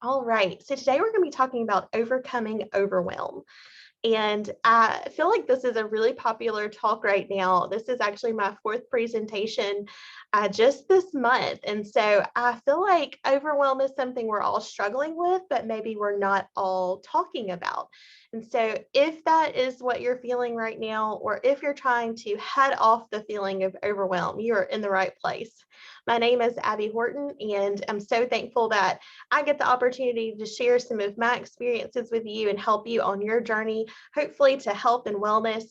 All right, so today we're going to be talking about overcoming overwhelm. And I feel like this is a really popular talk right now. This is actually my fourth presentation just this month. And so I feel like overwhelm is something we're all struggling with, but maybe we're not all talking about. And so if that is what you're feeling right now, or if you're trying to head off the feeling of overwhelm, you're in the right place. My name is Abby Horton, and I'm so thankful that I get the opportunity to share some of my experiences with you and help you on your journey, hopefully to health and wellness.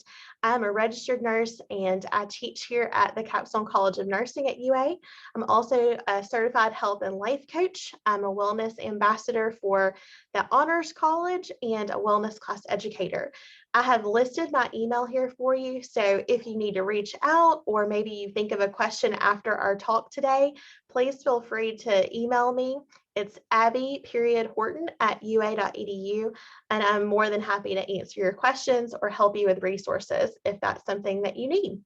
I'm a registered nurse and I teach here at the Capstone College of Nursing at UA. I'm also a certified health and life coach. I'm a wellness ambassador for the Honors College and a wellness class educator. I have listed my email here for you. So if you need to reach out or maybe you think of a question after our talk today, please feel free to email me. It's abby.horton@ua.edu, and I'm more than happy to answer your questions or help you with resources if that's something that you need.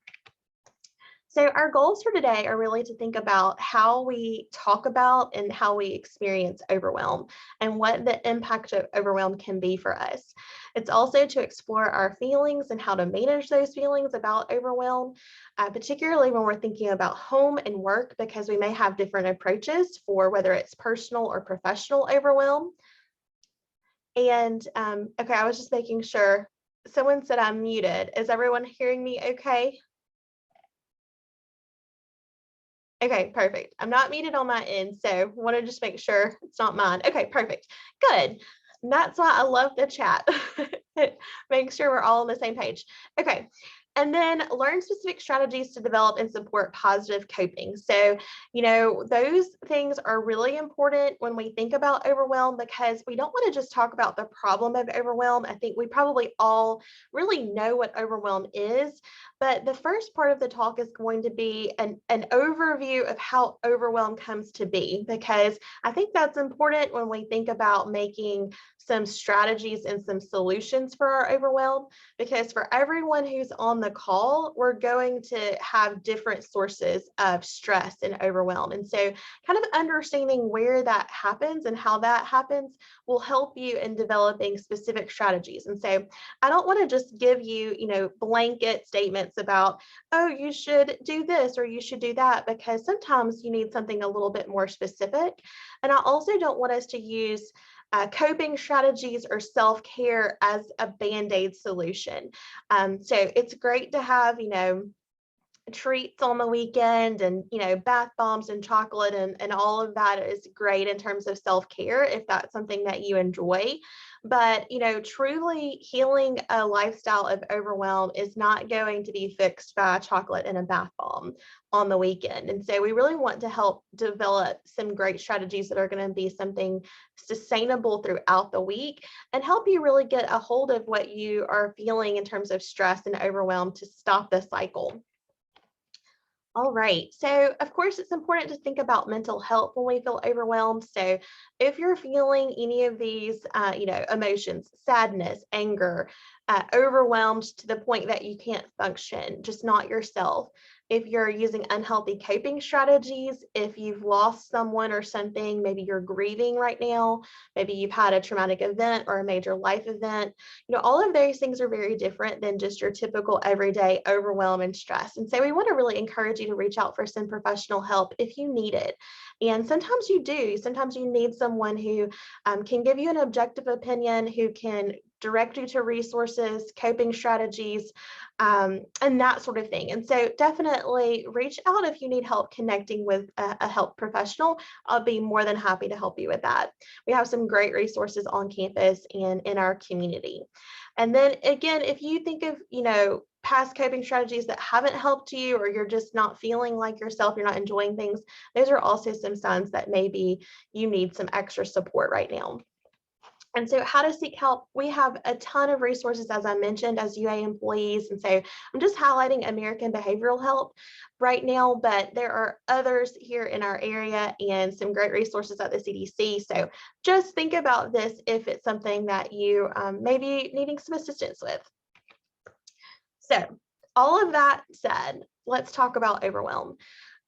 So our goals for today are really to think about how we talk about and how we experience overwhelm and what the impact of overwhelm can be for us. It's also to explore our feelings and how to manage those feelings about overwhelm, particularly when we're thinking about home and work, because we may have different approaches for whether it's personal or professional overwhelm. And okay, I was just making sure. Someone said I'm muted. Is everyone hearing me okay? Okay, perfect. I'm not muted on my end, so want to just make sure it's not mine. Okay, perfect. Good. And that's why I love the chat. Make sure we're all on the same page. Okay. And then learn specific strategies to develop and support positive coping. So, those things are really important when we think about overwhelm because we don't want to just talk about the problem of overwhelm. I think we probably all really know what overwhelm is, but the first part of the talk is going to be an overview of how overwhelm comes to be, because I think that's important when we think about making some strategies and some solutions for our overwhelm, because for everyone who's on the call, we're going to have different sources of stress and overwhelm. And so kind of understanding where that happens and how that happens will help you in developing specific strategies. And so I don't want to just give you, blanket statements about, oh, you should do this or you should do that, because sometimes you need something a little bit more specific. And I also don't want us to use coping strategies or self-care as a band-aid solution. So it's great to have, treats on the weekend and, bath bombs and chocolate and all of that is great in terms of self-care if that's something that you enjoy. But, truly healing a lifestyle of overwhelm is not going to be fixed by chocolate and a bath bomb on the weekend. And so we really want to help develop some great strategies that are going to be something sustainable throughout the week and help you really get a hold of what you are feeling in terms of stress and overwhelm to stop the cycle. All right. So, of course, it's important to think about mental health when we feel overwhelmed. So, if you're feeling any of these, emotions, sadness, anger, overwhelmed to the point that you can't function, just not yourself, if you're using unhealthy coping strategies, if you've lost someone or something, maybe you're grieving right now, maybe you've had a traumatic event or a major life event, all of those things are very different than just your typical everyday overwhelm and stress. And so we want to really encourage you to reach out for some professional help if you need it. And sometimes you do. Sometimes you need someone who can give you an objective opinion, who can direct you to resources, coping strategies, and that sort of thing. And so definitely reach out if you need help connecting with a health professional. I'll be more than happy to help you with that. We have some great resources on campus and in our community. And then again, if you think of, past coping strategies that haven't helped you, or you're just not feeling like yourself, you're not enjoying things, those are also some signs that maybe you need some extra support right now. And so how to seek help, we have a ton of resources, as I mentioned, as UA employees. And so I'm just highlighting American Behavioral Health right now, but there are others here in our area and some great resources at the CDC. So just think about this if it's something that you may be needing some assistance with. So all of that said, let's talk about overwhelm.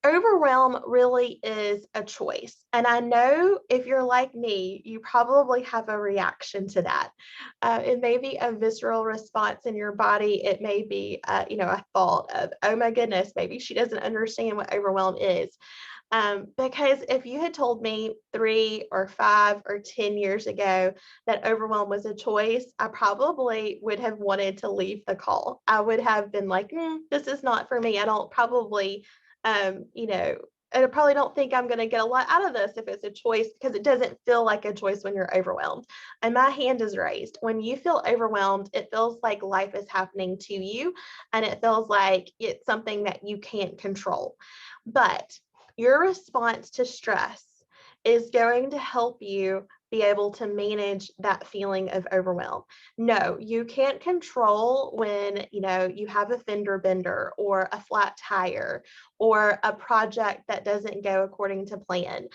Overwhelm really is a choice. And I know if you're like me, you probably have a reaction to that. It may be a visceral response in your body. It may be, a thought of, oh my goodness, maybe she doesn't understand what overwhelm is. Because if you had told me 3 or 5 or 10 years ago that overwhelm was a choice, I probably would have wanted to leave the call. I would have been like, this is not for me. I don't probably, um, you know, I probably don't think I'm going to get a lot out of this if it's a choice, because it doesn't feel like a choice when you're overwhelmed. And my hand is raised. When you feel overwhelmed, it feels like life is happening to you, and it feels like it's something that you can't control. But your response to stress is going to help you be able to manage that feeling of overwhelm. No, you can't control when, you have a fender bender or a flat tire or a project that doesn't go according to plan.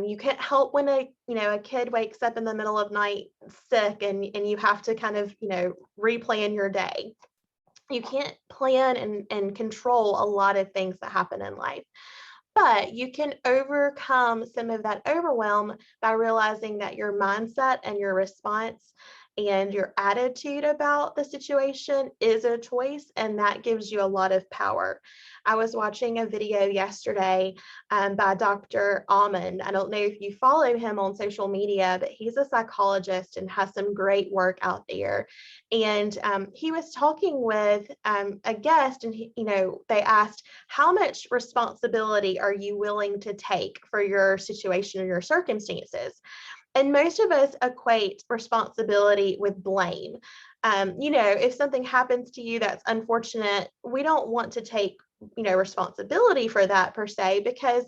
You can't help when a kid wakes up in the middle of night sick, and you have to kind of, replan your day. You can't plan and control a lot of things that happen in life. But you can overcome some of that overwhelm by realizing that your mindset and your response and your attitude about the situation is a choice, and that gives you a lot of power. I was watching a video yesterday by Dr. Almond. I don't know if you follow him on social media, but he's a psychologist and has some great work out there. And he was talking with a guest, and they asked, how much responsibility are you willing to take for your situation or your circumstances? And most of us equate responsibility with blame. If something happens to you that's unfortunate, we don't want to take, responsibility for that per se, because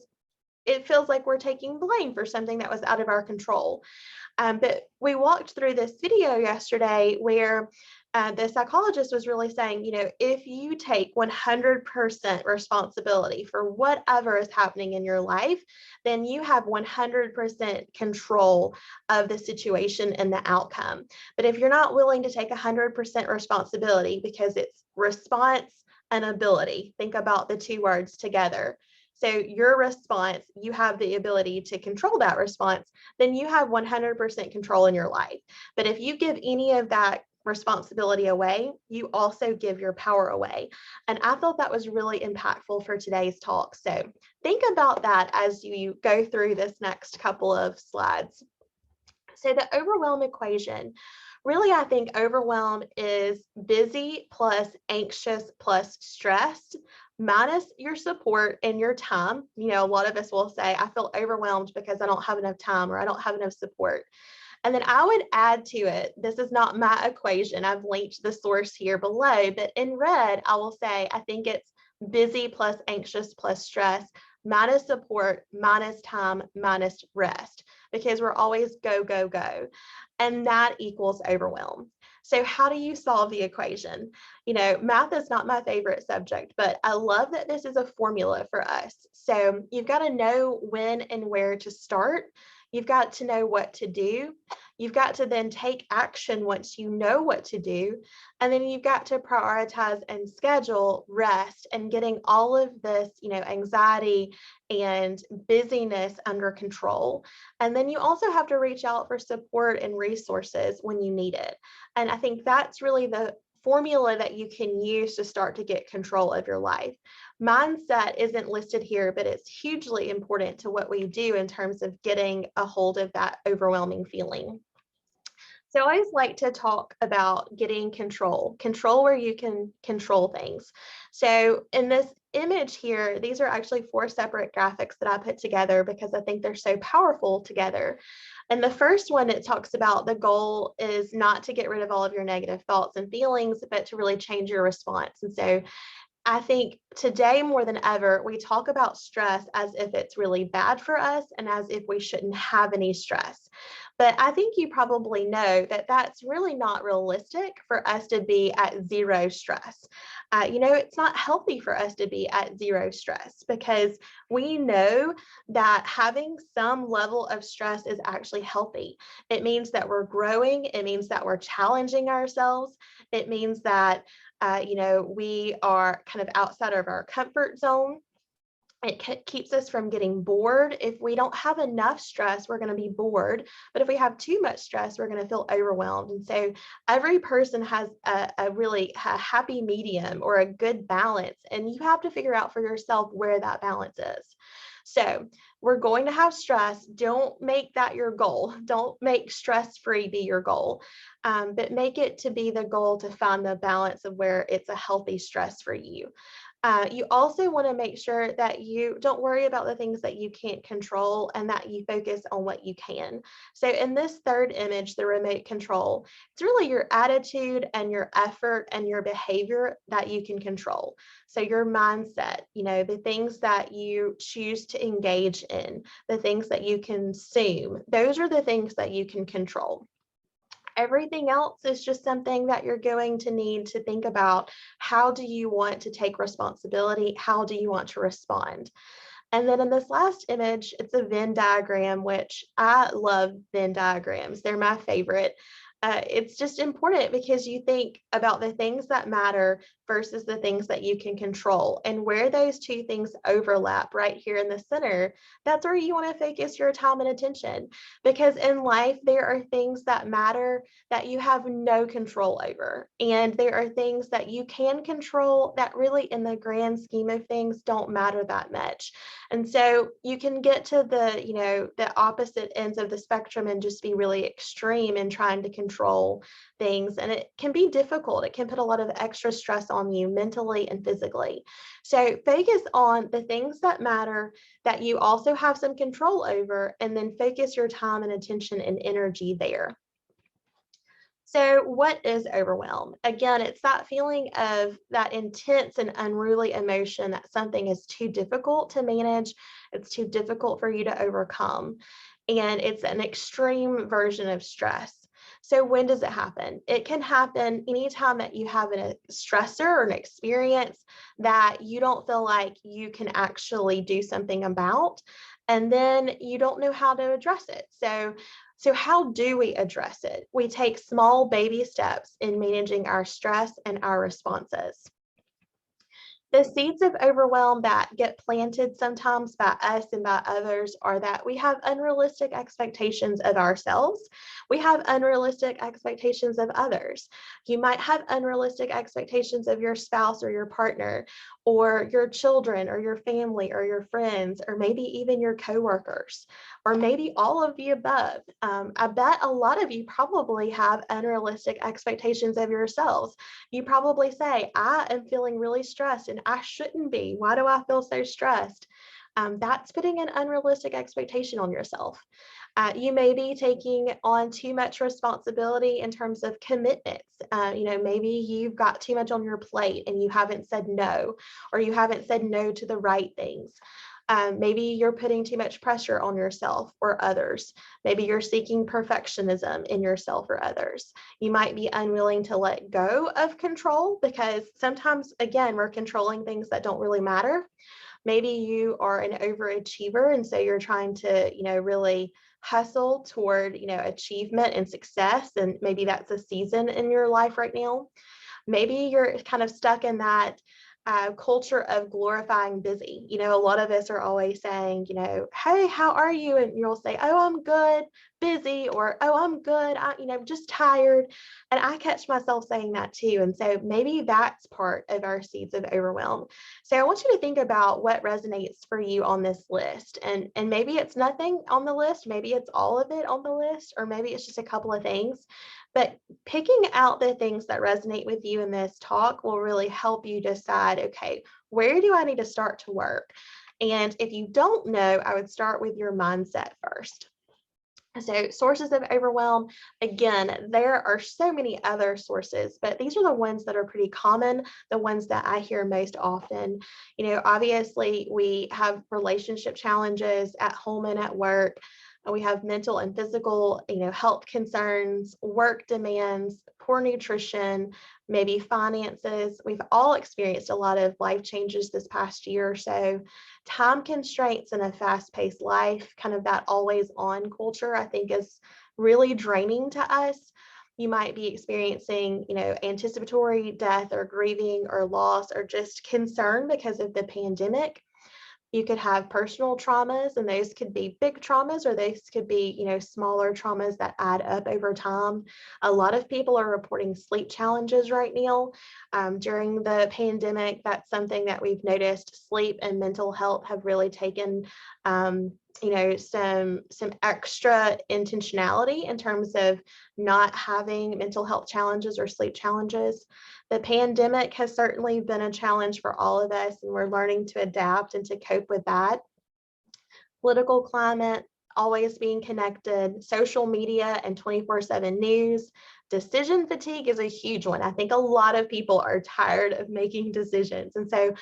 it feels like we're taking blame for something that was out of our control. But we walked through this video yesterday where the psychologist was really saying, if you take 100% responsibility for whatever is happening in your life, then you have 100% control of the situation and the outcome. But if you're not willing to take 100% responsibility, because it's response and ability, think about the two words together. So your response, you have the ability to control that response, then you have 100% control in your life. But if you give any of that responsibility away, you also give your power away. And I thought that was really impactful for today's talk. So think about that as you go through this next couple of slides. So the overwhelm equation, really, I think overwhelm is busy plus anxious plus stressed minus your support and your time. A lot of us will say, I feel overwhelmed because I don't have enough time or I don't have enough support. And then I would add to it, this is not my equation. I've linked the source here below, but in red, I will say, I think it's busy plus anxious plus stress minus support minus time minus rest, because we're always go, go, go. And that equals overwhelm. So how do you solve the equation? Math is not my favorite subject, but I love that this is a formula for us. So you've got to know when and where to start. You've got to know what to do. You've got to then take action once you know what to do. And then you've got to prioritize and schedule rest and getting all of this, anxiety and busyness under control. And then you also have to reach out for support and resources when you need it. And I think that's really the formula that you can use to start to get control of your life. Mindset isn't listed here, but it's hugely important to what we do in terms of getting a hold of that overwhelming feeling. So I always like to talk about getting control where you can control things. So in this image here, these are actually 4 separate graphics that I put together because I think they're so powerful together. And the first one, it talks about the goal is not to get rid of all of your negative thoughts and feelings, but to really change your response. And so I think today more than ever, we talk about stress as if it's really bad for us and as if we shouldn't have any stress. But I think you probably know that that's really not realistic for us to be at zero stress. It's not healthy for us to be at zero stress, because we know that having some level of stress is actually healthy. It means that we're growing. It means that we're challenging ourselves. It means that we are kind of outside of our comfort zone. It keeps us from getting bored. If we don't have enough stress, we're going to be bored. But if we have too much stress, we're going to feel overwhelmed. And so every person has a really happy medium or a good balance. And you have to figure out for yourself where that balance is. So we're going to have stress. Don't make that your goal. Don't make stress-free be your goal, but make it to be the goal to find the balance of where it's a healthy stress for you. You also want to make sure that you don't worry about the things that you can't control and that you focus on what you can. So in this third image, the remote control, it's really your attitude and your effort and your behavior that you can control. So your mindset, the things that you choose to engage in, the things that you consume, those are the things that you can control. Everything else is just something that you're going to need to think about. How do you want to take responsibility? How do you want to respond? And then in this last image, it's a Venn diagram, which I love Venn diagrams. They're my favorite. It's just important because you think about the things that matter versus the things that you can control. And where those two things overlap right here in the center, that's where you want to focus your time and attention. Because in life, there are things that matter that you have no control over. And there are things that you can control that really, in the grand scheme of things, don't matter that much. And so you can get to the opposite ends of the spectrum and just be really extreme in trying to control things. And it can be difficult. It can put a lot of extra stress on you mentally and physically. So focus on the things that matter that you also have some control over, and then focus your time and attention and energy there. So what is overwhelm? Again, it's that feeling of that intense and unruly emotion that something is too difficult to manage. It's too difficult for you to overcome. And it's an extreme version of stress. So when does it happen? It can happen anytime that you have a stressor or an experience that you don't feel like you can actually do something about, and then you don't know how to address it. So how do we address it? We take small baby steps in managing our stress and our responses. The seeds of overwhelm that get planted sometimes by us and by others are that we have unrealistic expectations of ourselves. We have unrealistic expectations of others. You might have unrealistic expectations of your spouse or your partner or your children or your family or your friends or maybe even your coworkers or maybe all of the above. I bet a lot of you probably have unrealistic expectations of yourselves. You probably say, I am feeling really stressed and I shouldn't be. Why do I feel so stressed? That's putting an unrealistic expectation on yourself. You may be taking on too much responsibility in terms of commitments. Maybe you've got too much on your plate and you haven't said no, or you haven't said no to the right things. Maybe you're putting too much pressure on yourself or others. Maybe you're seeking perfectionism in yourself or others. You might be unwilling to let go of control because sometimes, again, we're controlling things that don't really matter. Maybe you are an overachiever, and so you're trying to, really hustle toward, achievement and success. And maybe that's a season in your life right now. Maybe you're kind of stuck in that culture of glorifying busy. A lot of us are always saying, hey, how are you? And you'll say, oh, I'm good, busy, or oh, I'm good, just tired. And I catch myself saying that too. And so maybe that's part of our seeds of overwhelm. So I want you to think about what resonates for you on this list. And maybe it's nothing on the list, maybe it's all of it on the list, or maybe it's just a couple of things. But picking out the things that resonate with you in this talk will really help you decide, okay, where do I need to start to work? And if you don't know, I would start with your mindset first. So sources of overwhelm, again, there are so many other sources, but these are the ones that are pretty common, the ones that I hear most often. Obviously we have relationship challenges at home and at work. We have mental and physical, health concerns, work demands, poor nutrition, maybe finances. We've all experienced a lot of life changes this past year or so. Time constraints in a fast-paced life, kind of that always on culture, I think is really draining to us. You might be experiencing, anticipatory death or grieving or loss or just concern because of the pandemic. You could have personal traumas, and those could be big traumas, or those could be, smaller traumas that add up over time. A lot of people are reporting sleep challenges right now. During the pandemic, that's something that we've noticed. Sleep and mental health have really taken, some extra intentionality in terms of not having mental health challenges or sleep challenges. The pandemic has certainly been a challenge for all of us, and we're learning to adapt and to cope with that. Political climate, always being connected, social media, and 24/7 news. Decision fatigue is a huge one. I think a lot of people are tired of making decisions. And so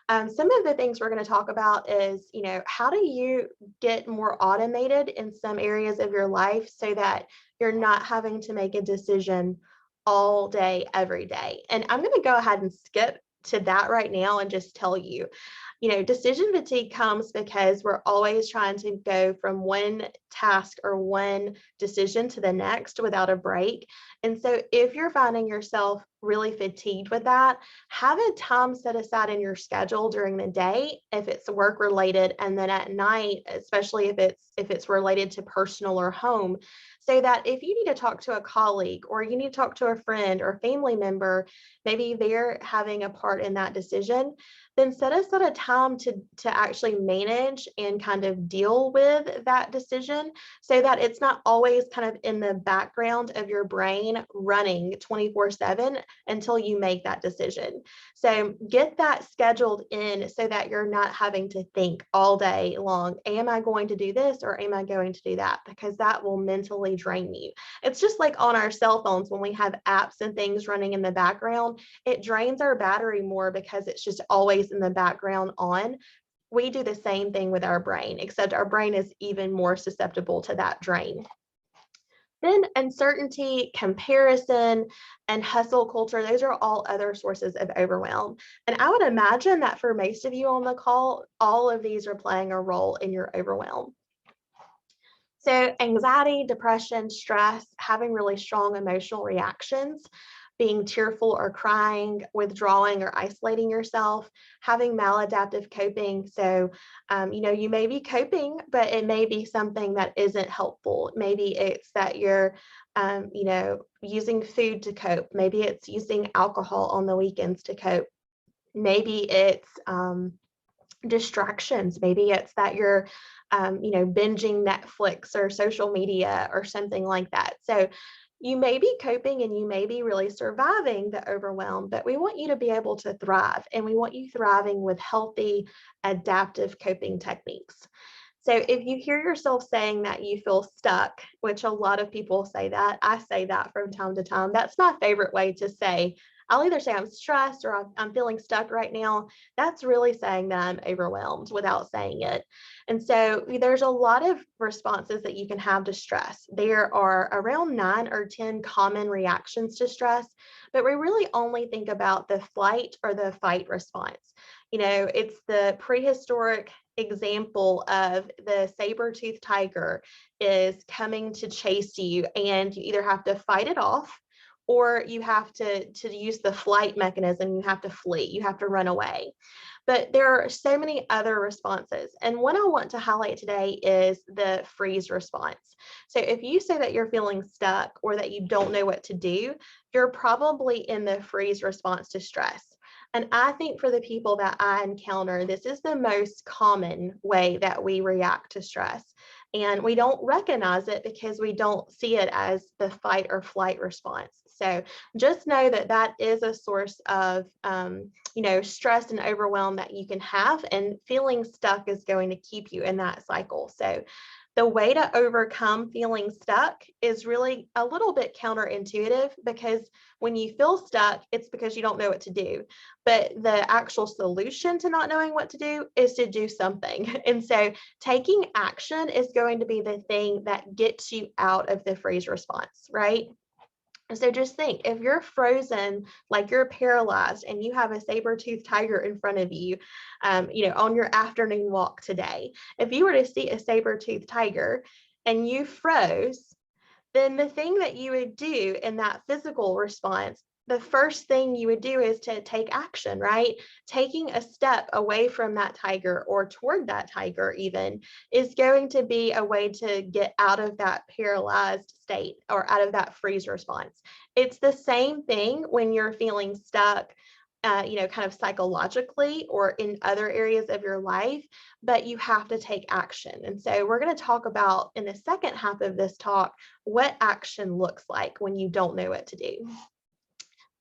some of the things we're going to talk about is, how do you get more automated in some areas of your life so that you're not having to make a decision all day, every day. And I'm going to go ahead and skip to that right now and just tell you, decision fatigue comes because we're always trying to go from one task or one decision to the next without a break. And so if you're finding yourself really fatigued with that, have a time set aside in your schedule during the day if it's work related, and then at night, especially if it's related to personal or home, so that if you need to talk to a colleague or you need to talk to a friend or family member, maybe they're having a part in that decision, then set aside a time to actually manage and kind of deal with that decision so that it's not always kind of in the background of your brain running 24/7 until you make that decision. So get that scheduled in so that you're not having to think all day long, am I going to do this or am I going to do that? Because that will mentally drain you. It's just like on our cell phones when we have apps and things running in the background, it drains our battery more because it's just always in the background on. We do the same thing with our brain, except our brain is even more susceptible to that drain. Then uncertainty, comparison, and hustle culture, those are all other sources of overwhelm. And I would imagine that for most of you on the call, all of these are playing a role in your overwhelm. So anxiety, depression, stress, having really strong emotional reactions, being tearful or crying, withdrawing or isolating yourself, having maladaptive coping. So, you may be coping, but it may be something that isn't helpful. Maybe it's that you're, using food to cope. Maybe it's using alcohol on the weekends to cope. Maybe it's distractions. Maybe it's that you're, binging Netflix or social media or something like that. So you may be coping and you may be really surviving the overwhelm, but we want you to be able to thrive, and we want you thriving with healthy adaptive coping techniques. So if you hear yourself saying that you feel stuck, which a lot of people say that, I say that from time to time, that's my favorite way to say, I'll either say I'm stressed or I'm feeling stuck right now. That's really saying that I'm overwhelmed without saying it. And so there's a lot of responses that you can have to stress. There are around 9 or 10 common reactions to stress, but we really only think about the flight or the fight response. It's the prehistoric example of the saber-toothed tiger is coming to chase you, and you either have to fight it off or you have to use the flight mechanism. You have to flee, you have to run away. But there are so many other responses. And one I want to highlight today is the freeze response. So if you say that you're feeling stuck or that you don't know what to do, you're probably in the freeze response to stress. And I think for the people that I encounter, this is the most common way that we react to stress. And we don't recognize it because we don't see it as the fight or flight response. So just know that that is a source of, stress and overwhelm that you can have, and feeling stuck is going to keep you in that cycle. So the way to overcome feeling stuck is really a little bit counterintuitive, because when you feel stuck, it's because you don't know what to do. But the actual solution to not knowing what to do is to do something. And so taking action is going to be the thing that gets you out of the freeze response, right? So just think, if you're frozen, like you're paralyzed, and you have a saber-toothed tiger in front of you, on your afternoon walk today, if you were to see a saber-toothed tiger and you froze, then the thing that you would do in that physical response, the first thing you would do is to take action, right? Taking a step away from that tiger or toward that tiger even is going to be a way to get out of that paralyzed state or out of that freeze response. It's the same thing when you're feeling stuck, kind of psychologically or in other areas of your life, but you have to take action. And so we're going to talk about in the second half of this talk what action looks like when you don't know what to do.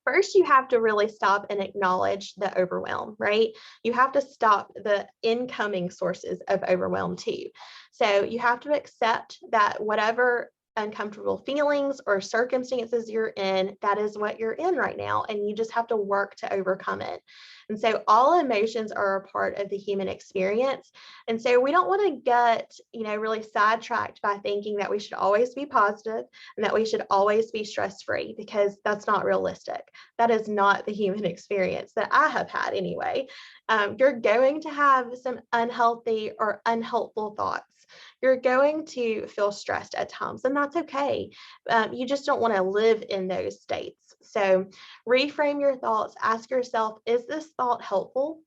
First, you have to really stop and acknowledge the overwhelm, right? You have to stop the incoming sources of overwhelm too. So you have to accept that whatever uncomfortable feelings or circumstances you're in, that is what you're in right now. And you just have to work to overcome it. And so all emotions are a part of the human experience. And so we don't want to get, really sidetracked by thinking that we should always be positive and that we should always be stress-free, because that's not realistic. That is not the human experience that I have had anyway. You're going to have some unhealthy or unhelpful thoughts. You're going to feel stressed at times, and that's okay. You just don't want to live in those states. So reframe your thoughts. Ask yourself, is this thought helpful?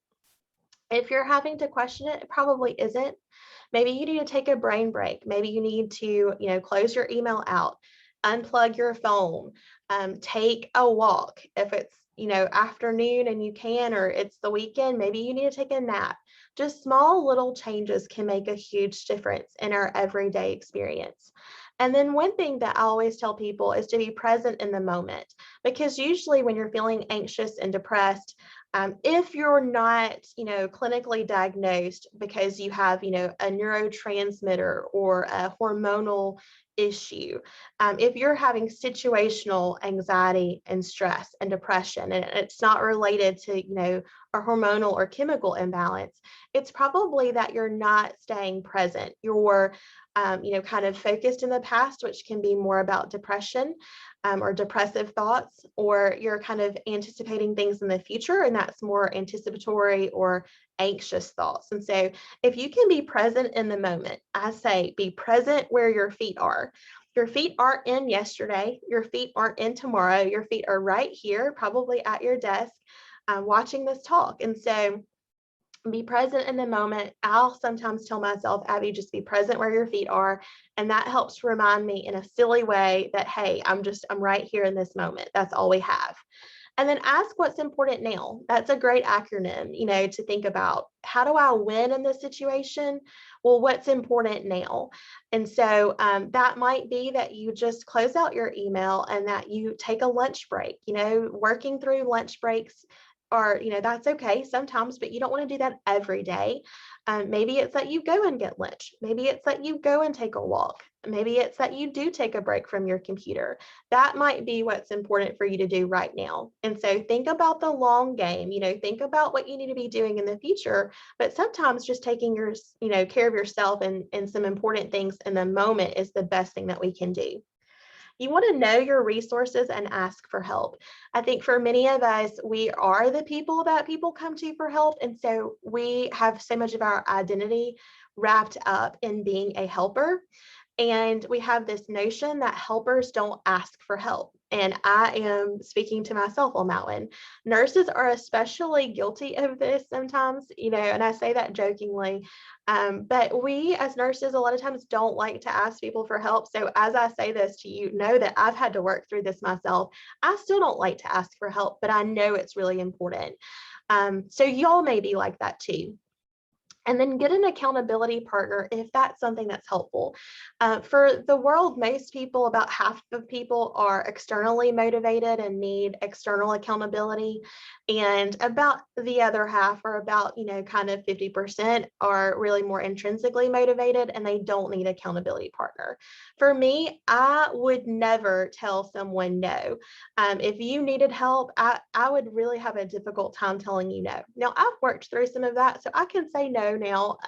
If you're having to question it, it probably isn't. Maybe you need to take a brain break. Maybe you need to, close your email out, unplug your phone, take a walk. If it's, afternoon and you can, or it's the weekend, maybe you need to take a nap. Just small little changes can make a huge difference in our everyday experience. And then one thing that I always tell people is to be present in the moment, because usually when you're feeling anxious and depressed, if you're not, clinically diagnosed because you have, a neurotransmitter or a hormonal issue, if you're having situational anxiety and stress and depression, and it's not related to, a hormonal or chemical imbalance, it's probably that you're not staying present. You're, kind of focused in the past, which can be more about depression or depressive thoughts, or you're kind of anticipating things in the future, and that's more anticipatory or anxious thoughts. And so if you can be present in the moment, I say be present where your feet are. Your feet aren't in yesterday. Your feet aren't in tomorrow. Your feet are right here, probably at your desk, watching this talk. And so be present in the moment. I'll sometimes tell myself, Abby, just be present where your feet are. And that helps remind me in a silly way that, hey, I'm right here in this moment. That's all we have. And then ask what's important now. That's a great acronym, to think about. How do I win in this situation? Well, what's important now? And so that might be that you just close out your email and that you take a lunch break. Working through lunch breaks, or that's okay sometimes, but you don't want to do that every day. Maybe it's that you go and get lunch. Maybe it's that you go and take a walk. Maybe it's that you do take a break from your computer. That might be what's important for you to do right now. And so think about the long game, think about what you need to be doing in the future, but sometimes just taking your, care of yourself and some important things in the moment is the best thing that we can do. You want to know your resources and ask for help. I think for many of us, we are the people that people come to for help. And so we have so much of our identity wrapped up in being a helper. And we have this notion that helpers don't ask for help. And I am speaking to myself on that one. Nurses are especially guilty of this sometimes, and I say that jokingly. But we as nurses, a lot of times don't like to ask people for help. So as I say this to you, know that I've had to work through this myself. I still don't like to ask for help, but I know it's really important. So y'all may be like that too. And then get an accountability partner if that's something that's helpful. For the world, most people, about half of people are externally motivated and need external accountability. And about the other half, or about, kind of 50%, are really more intrinsically motivated and they don't need an accountability partner. For me, I would never tell someone no. If you needed help, I would really have a difficult time telling you no. Now, I've worked through some of that, so I can say no now,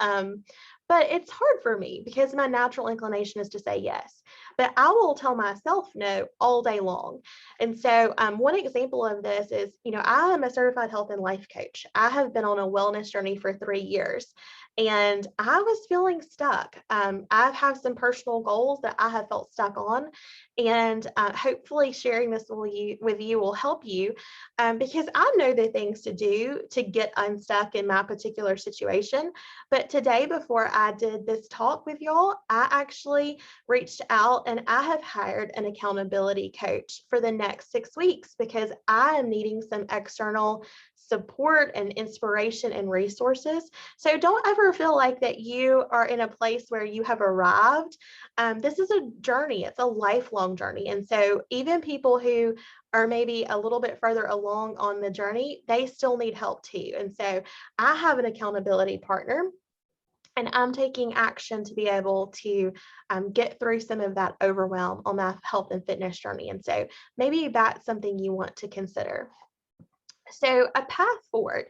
but it's hard for me because my natural inclination is to say yes. But I will tell myself no all day long. And so one example of this is, I am a certified health and life coach. I have been on a wellness journey for 3 years. and I was feeling stuck. I've had some personal goals that I have felt stuck on, and hopefully sharing this with you will help you, because I know the things to do to get unstuck in my particular situation. But today, before I did this talk with y'all, I actually reached out and I have hired an accountability coach for the next 6 weeks because I am needing some external support and inspiration and resources. So don't ever feel like that you are in a place where you have arrived. This is a journey, it's a lifelong journey. And so even people who are maybe a little bit further along on the journey, they still need help too. And so I have an accountability partner, and I'm taking action to be able to get through some of that overwhelm on my health and fitness journey. And so maybe that's something you want to consider. So a path forward.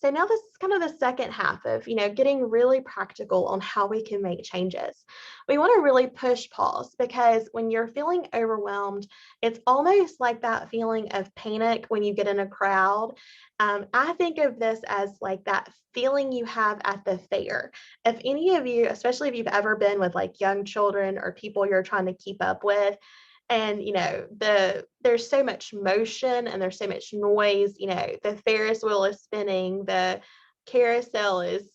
So now this is kind of the second half of, getting really practical on how we can make changes. We want to really push pause, because when you're feeling overwhelmed, it's almost like that feeling of panic when you get in a crowd. I think of this as like that feeling you have at the fair. If any of you, especially if you've ever been with like young children or people you're trying to keep up with, and there's so much motion and there's so much noise, the Ferris wheel is spinning, the carousel is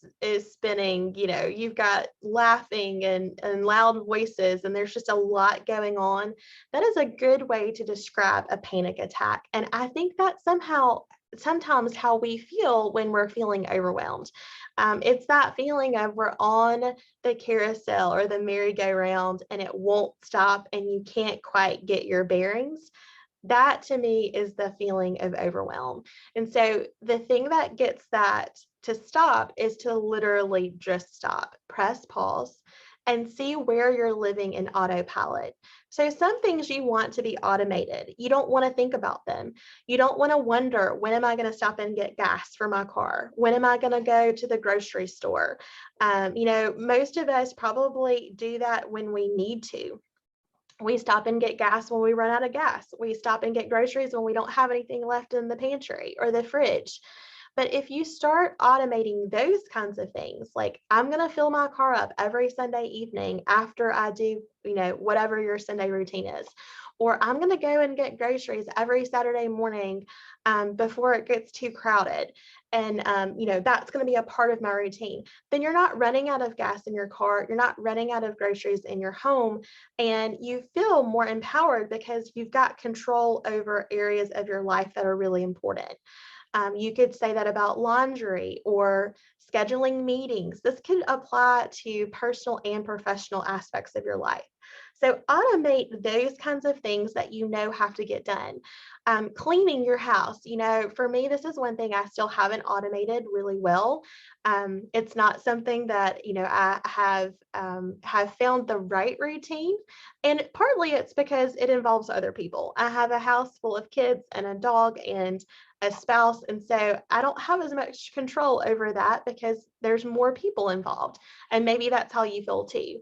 spinning, you've got laughing and loud voices, and there's just a lot going on. That is a good way to describe a panic attack, and I think that sometimes how we feel when we're feeling overwhelmed. It's that feeling of we're on the carousel or the merry-go-round and it won't stop and you can't quite get your bearings. That to me is the feeling of overwhelm. And so the thing that gets that to stop is to literally just stop, press pause, and see where you're living in autopilot. So some things you want to be automated. You don't want to think about them. You don't want to wonder, when am I going to stop and get gas for my car? When am I going to go to the grocery store? Most of us probably do that when we need to. We stop and get gas when we run out of gas. We stop and get groceries when we don't have anything left in the pantry or the fridge. But if you start automating those kinds of things, like I'm going to fill my car up every Sunday evening after I do, whatever your Sunday routine is, or I'm going to go and get groceries every Saturday morning before it gets too crowded. And, that's going to be a part of my routine. Then you're not running out of gas in your car. You're not running out of groceries in your home. And you feel more empowered because you've got control over areas of your life that are really important. You could say that about laundry or scheduling meetings. This could apply to personal and professional aspects of your life. So automate those kinds of things that have to get done. Cleaning your house. For me, this is one thing I still haven't automated really well. It's not something that I have found the right routine, and partly it's because it involves other people. I have a house full of kids and a dog and a spouse, and so I don't have as much control over that because there's more people involved, and maybe that's how you feel too.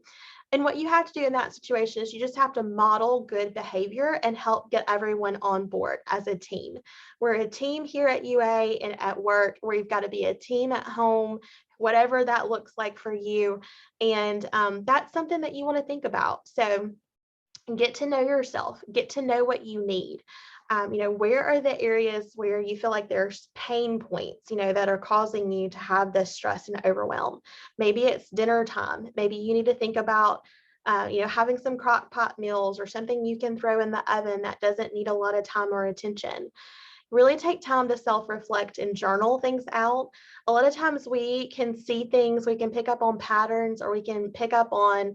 And what you have to do in that situation is you just have to model good behavior and help get everyone on board as a team. We're a team here at UA and at work, where you've got to be a team at home, whatever that looks like for you. And that's something that you want to think about. So get to know yourself, get to know what you need. Where are the areas where you feel like there's pain points, that are causing you to have this stress and overwhelm? Maybe it's dinner time. Maybe you need to think about, having some crock pot meals or something you can throw in the oven that doesn't need a lot of time or attention. Really take time to self-reflect and journal things out. A lot of times we can see things, we can pick up on patterns, or we can pick up on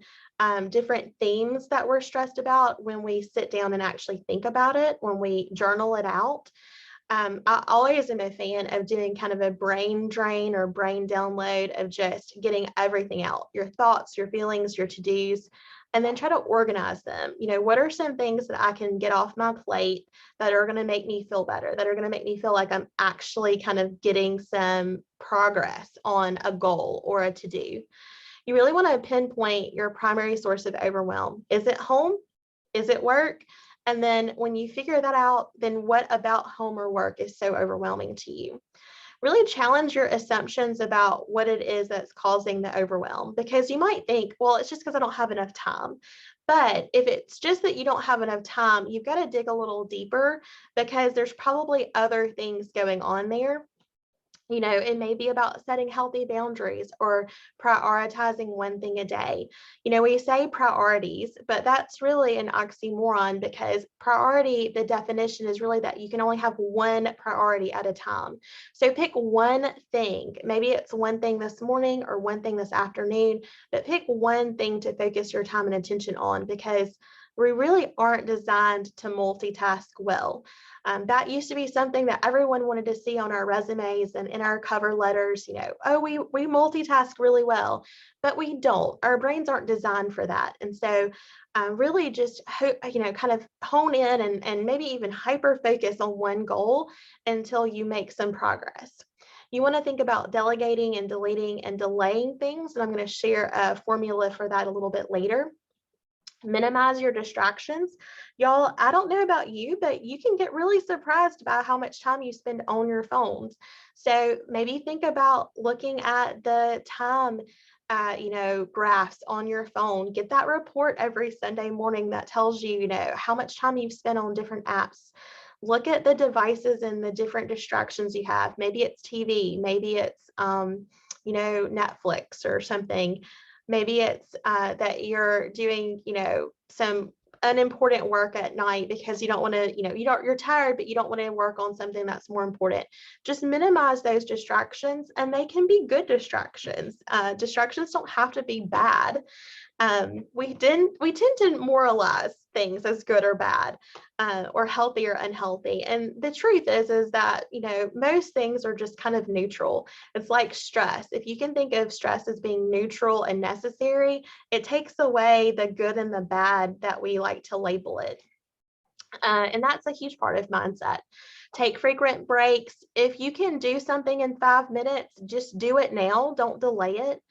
different themes that we're stressed about when we sit down and actually think about it, when we journal it out. I always am a fan of doing kind of a brain drain or brain download of just getting everything out, your thoughts, your feelings, your to-dos, and then try to organize them. What are some things that I can get off my plate that are going to make me feel better, that are going to make me feel like I'm actually kind of getting some progress on a goal or a to-do? You really want to pinpoint your primary source of overwhelm. Is it home? Is it work? And then when you figure that out, then what about home or work is so overwhelming to you? Really challenge your assumptions about what it is that's causing the overwhelm, because you might think, well, it's just because I don't have enough time. But if it's just that you don't have enough time, you've got to dig a little deeper, because there's probably other things going on there. It may be about setting healthy boundaries or prioritizing one thing a day. We say priorities, but that's really an oxymoron, because priority, the definition is really that you can only have one priority at a time. So pick one thing. Maybe it's one thing this morning or one thing this afternoon, but pick one thing to focus your time and attention on, because we really aren't designed to multitask well. That used to be something that everyone wanted to see on our resumes and in our cover letters. Oh, we multitask really well, but we don't. Our brains aren't designed for that. And so really just, kind of hone in and maybe even hyper focus on one goal until you make some progress. You want to think about delegating and deleting and delaying things. And I'm going to share a formula for that a little bit later. Minimize your distractions. Y'all, I don't know about you, but you can get really surprised by how much time you spend on your phones. So maybe think about looking at the time, graphs on your phone. Get that report every Sunday morning that tells you, how much time you've spent on different apps. Look at the devices and the different distractions you have. Maybe it's TV, maybe it's, Netflix or something. Maybe it's that you're doing, some unimportant work at night because you don't want to, you're tired, but you don't want to work on something that's more important. Just minimize those distractions, and they can be good distractions. Distractions don't have to be bad. We tend to moralize things as good or bad, or healthy or unhealthy. And the truth is that, most things are just kind of neutral. It's like stress. If you can think of stress as being neutral and necessary, it takes away the good and the bad that we like to label it. And that's a huge part of mindset. Take frequent breaks. If you can do something in 5 minutes, just do it now. Don't delay it.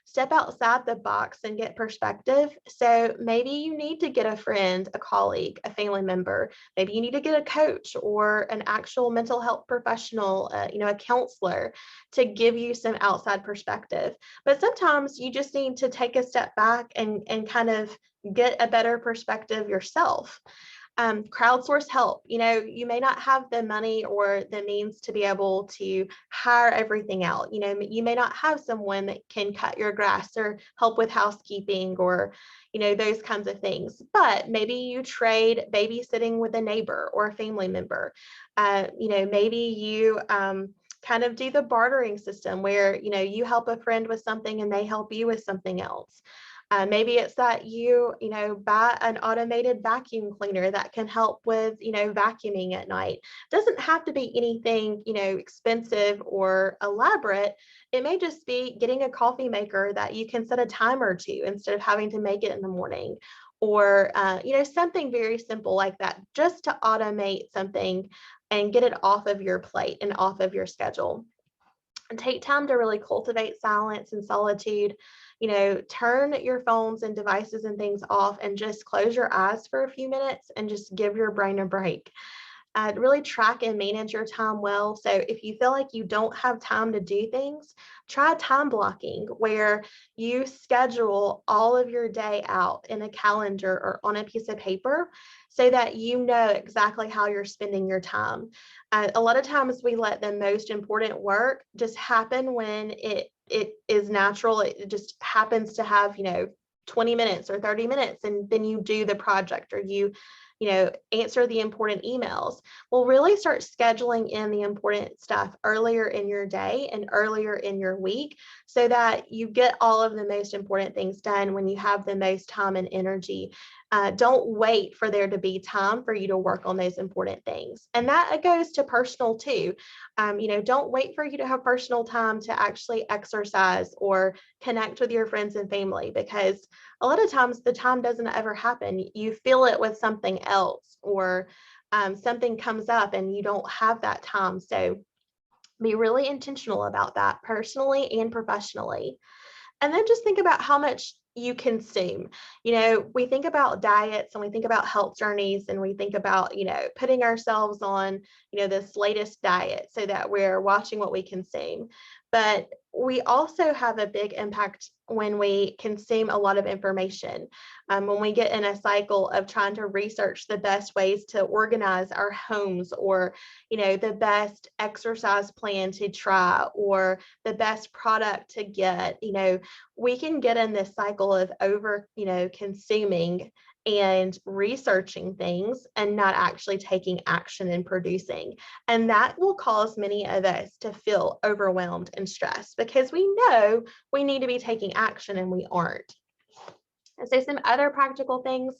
Step outside the box and get perspective. So maybe you need to get a friend, a colleague, a family member. Maybe you need to get a coach or an actual mental health professional, a counselor, to give you some outside perspective. But sometimes you just need to take a step back and kind of get a better perspective yourself. Crowdsource help. You may not have the money or the means to be able to hire everything out. You may not have someone that can cut your grass or help with housekeeping or, those kinds of things. But maybe you trade babysitting with a neighbor or a family member. Maybe you kind of do the bartering system where, you help a friend with something and they help you with something else. Maybe it's that you buy an automated vacuum cleaner that can help with, vacuuming at night. Doesn't have to be anything, expensive or elaborate. It may just be getting a coffee maker that you can set a timer to instead of having to make it in the morning, or, something very simple like that, just to automate something and get it off of your plate and off of your schedule. And take time to really cultivate silence and solitude. Turn your phones and devices and things off and just close your eyes for a few minutes and just give your brain a break. Really track and manage your time well. So if you feel like you don't have time to do things, try time blocking, where you schedule all of your day out in a calendar or on a piece of paper so that you know exactly how you're spending your time. A lot of times we let the most important work just happen when it is natural. It just happens to have, 20 minutes or 30 minutes, and then you do the project, or you answer the important emails. Well, really start scheduling in the important stuff earlier in your day and earlier in your week so that you get all of the most important things done when you have the most time and energy. Don't wait for there to be time for you to work on those important things. And that goes to personal too. Don't wait for you to have personal time to actually exercise or connect with your friends and family, because a lot of times the time doesn't ever happen. You feel it with something else, or something comes up and you don't have that time. So be really intentional about that, personally and professionally. And then just think about how much you consume. We think about diets and we think about health journeys and we think about, putting ourselves on, this latest diet so that we're watching what we consume. But we also have a big impact when we consume a lot of information. When we get in a cycle of trying to research the best ways to organize our homes, or, the best exercise plan to try, or the best product to get, we can get in this cycle of over, consuming and researching things and not actually taking action and producing. And that will cause many of us to feel overwhelmed and stressed because we know we need to be taking action and we aren't. And so some other practical things,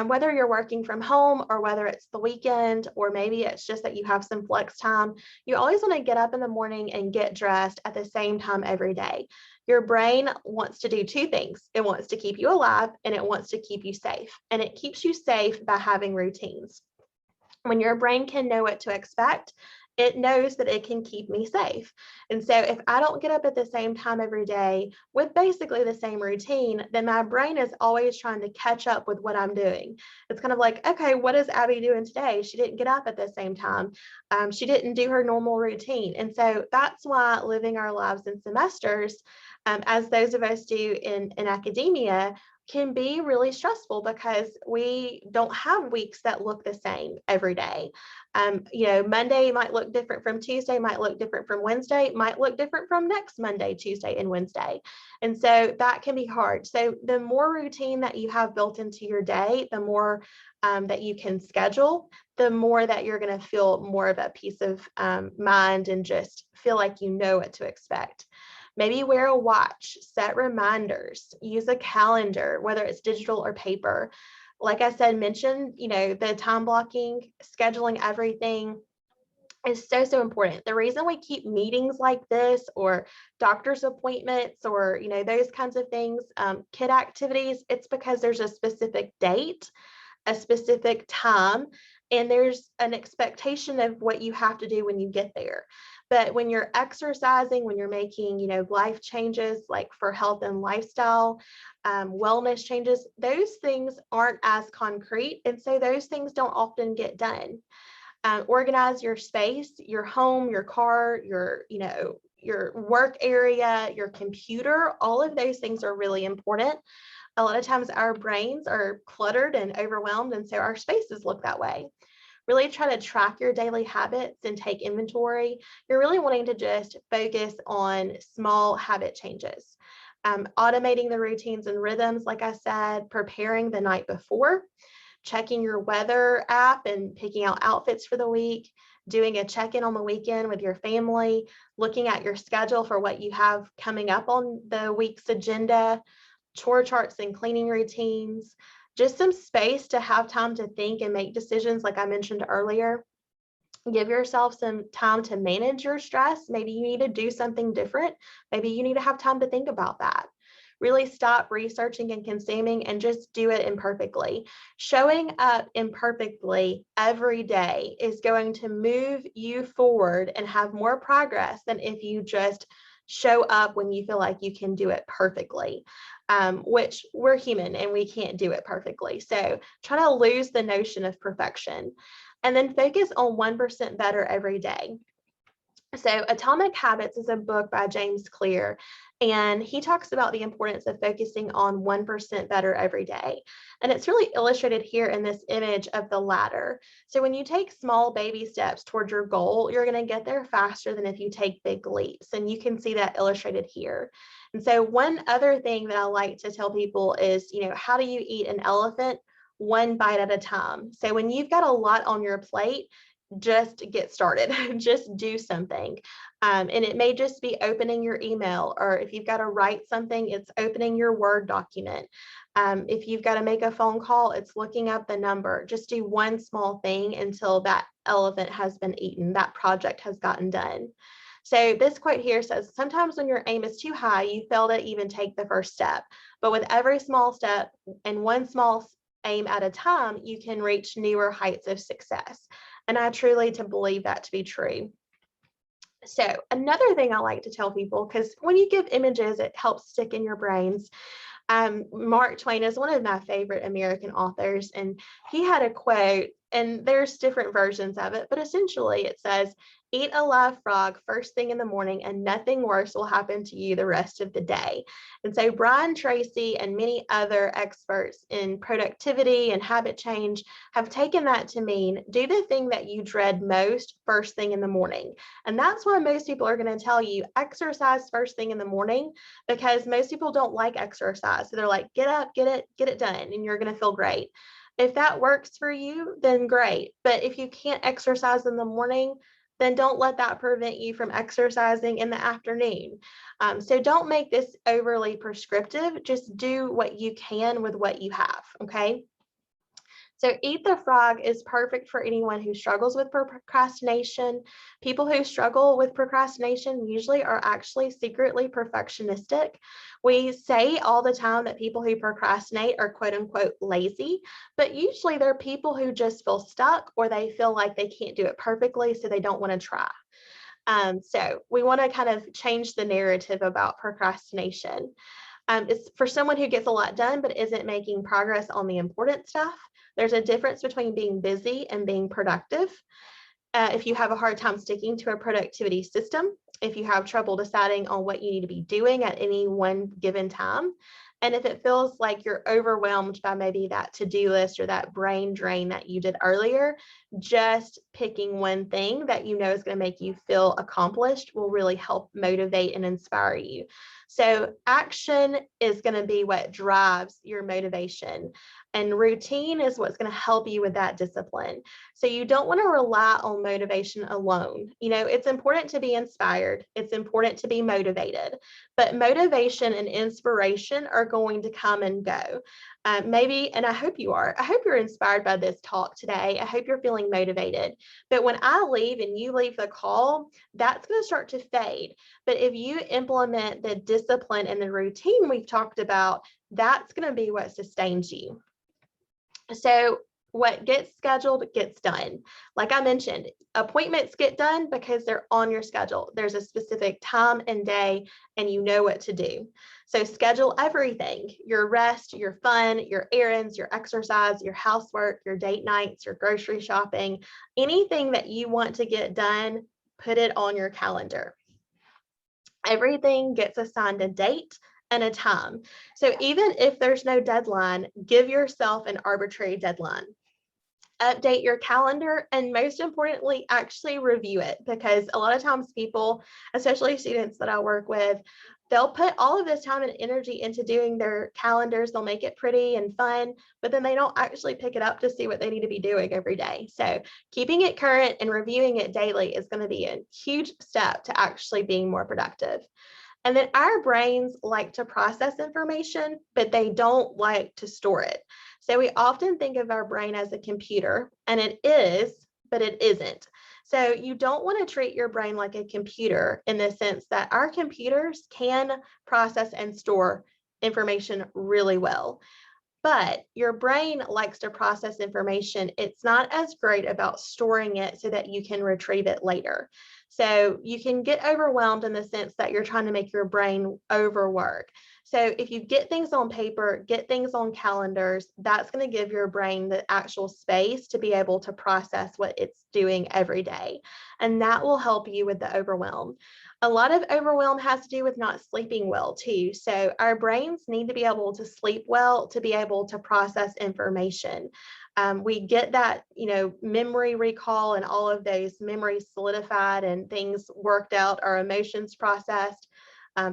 whether you're working from home or whether it's the weekend, or maybe it's just that you have some flex time, you always want to get up in the morning and get dressed at the same time every day. Your brain wants to do two things. It wants to keep you alive and it wants to keep you safe. And it keeps you safe by having routines. When your brain can know what to expect, it knows that it can keep me safe. And so if I don't get up at the same time every day with basically the same routine, then my brain is always trying to catch up with what I'm doing. It's kind of like, okay, what is Abby doing today? She didn't get up at the same time. She didn't do her normal routine. And so that's why living our lives in semesters, as those of us do in academia, can be really stressful because we don't have weeks that look the same every day. Monday might look different from Tuesday, might look different from Wednesday, might look different from next Monday, Tuesday, and Wednesday. And so that can be hard. So the more routine that you have built into your day, the more that you can schedule, the more that you're going to feel more of a peace of mind and just feel like you know what to expect. Maybe wear a watch, set reminders, use a calendar, whether it's digital or paper. Like I said, mention, the time blocking, scheduling everything is so, so important. The reason we keep meetings like this, or doctor's appointments, or, those kinds of things, kid activities, it's because there's a specific date, a specific time, and there's an expectation of what you have to do when you get there. But when you're exercising, when you're making, life changes like for health and lifestyle, wellness changes, those things aren't as concrete. And so those things don't often get done. Organize your space, your home, your car, your work area, your computer. All of those things are really important. A lot of times our brains are cluttered and overwhelmed, and so our spaces look that way. Really try to track your daily habits and take inventory. You're really wanting to just focus on small habit changes. Automating the routines and rhythms, like I said, preparing the night before, checking your weather app and picking out outfits for the week, doing a check-in on the weekend with your family, looking at your schedule for what you have coming up on the week's agenda, chore charts and cleaning routines, just some space to have time to think and make decisions, like I mentioned earlier. Give yourself some time to manage your stress. Maybe you need to do something different. Maybe you need to have time to think about that. Really stop researching and consuming and just do it imperfectly. Showing up imperfectly every day is going to move you forward and have more progress than if you just show up when you feel like you can do it perfectly, which we're human and we can't do it perfectly. So try to lose the notion of perfection and then focus on 1% better every day. So Atomic Habits is a book by James Clear, and he talks about the importance of focusing on 1% better every day. And it's really illustrated here in this image of the ladder. So when you take small baby steps towards your goal, you're going to get there faster than if you take big leaps. And you can see that illustrated here. And so one other thing that I like to tell people is, how do you eat an elephant? One bite at a time. So when you've got a lot on your plate, just get started, just do something. And it may just be opening your email, or if you've got to write something, it's opening your Word document. If you've got to make a phone call, it's looking up the number. Just do one small thing until that elephant has been eaten, that project has gotten done. So this quote here says, sometimes when your aim is too high, you fail to even take the first step. But with every small step and one small aim at a time, you can reach newer heights of success. And I truly believe that to be true. So another thing I like to tell people, because when you give images, it helps stick in your brains. Mark Twain is one of my favorite American authors, and he had a quote, and there's different versions of it, but essentially it says, "Eat a live frog first thing in the morning, and nothing worse will happen to you the rest of the day." And so Brian Tracy and many other experts in productivity and habit change have taken that to mean do the thing that you dread most first thing in the morning. And that's why most people are going to tell you exercise first thing in the morning, because most people don't like exercise. So they're like, get up, get it done, and you're going to feel great. If that works for you, then great. But if you can't exercise in the morning, then don't let that prevent you from exercising in the afternoon. So don't make this overly prescriptive. Just do what you can with what you have, okay? So Eat the Frog is perfect for anyone who struggles with procrastination. People who struggle with procrastination usually are actually secretly perfectionistic. We say all the time that people who procrastinate are quote unquote lazy, but usually they're people who just feel stuck or they feel like they can't do it perfectly, so they don't want to try. So we want to kind of change the narrative about procrastination. It's for someone who gets a lot done but isn't making progress on the important stuff. There's a difference between being busy and being productive. If you have a hard time sticking to a productivity system, if you have trouble deciding on what you need to be doing at any one given time, and if it feels like you're overwhelmed by maybe that to-do list or that brain drain that you did earlier, just picking one thing that you know is going to make you feel accomplished will really help motivate and inspire you. So action is going to be what drives your motivation, and routine is what's going to help you with that discipline. So you don't want to rely on motivation alone. You know, it's important to be inspired. It's important to be motivated, but motivation and inspiration are going to come and go. Maybe, and I hope you are, I hope you're inspired by this talk today. I hope you're feeling motivated. But when I leave and you leave the call, that's going to start to fade. But if you implement the discipline and the routine we've talked about, that's going to be what sustains you. So what gets scheduled gets done. Like I mentioned, appointments get done because they're on your schedule. There's a specific time and day, and you know what to do. So schedule everything: your rest, your fun, your errands, your exercise, your housework, your date nights, your grocery shopping, anything that you want to get done, put it on your calendar. Everything gets assigned a date and a time. So even if there's no deadline, give yourself an arbitrary deadline. Update your calendar, and most importantly, actually review it, because a lot of times people, especially students that I work with, they'll put all of this time and energy into doing their calendars. They'll make it pretty and fun, but then they don't actually pick it up to see what they need to be doing every day. So keeping it current and reviewing it daily is going to be a huge step to actually being more productive. And then our brains like to process information, but they don't like to store it. So we often think of our brain as a computer, and it is, but it isn't. So you don't want to treat your brain like a computer, in the sense that our computers can process and store information really well. But your brain likes to process information. It's not as great about storing it so that you can retrieve it later. So you can get overwhelmed in the sense that you're trying to make your brain overwork. So if you get things on paper, get things on calendars, that's going to give your brain the actual space to be able to process what it's doing every day. And that will help you with the overwhelm. A lot of overwhelm has to do with not sleeping well too. So our brains need to be able to sleep well to be able to process information. We get that, memory recall and all of those memories solidified and things worked out, our emotions processed,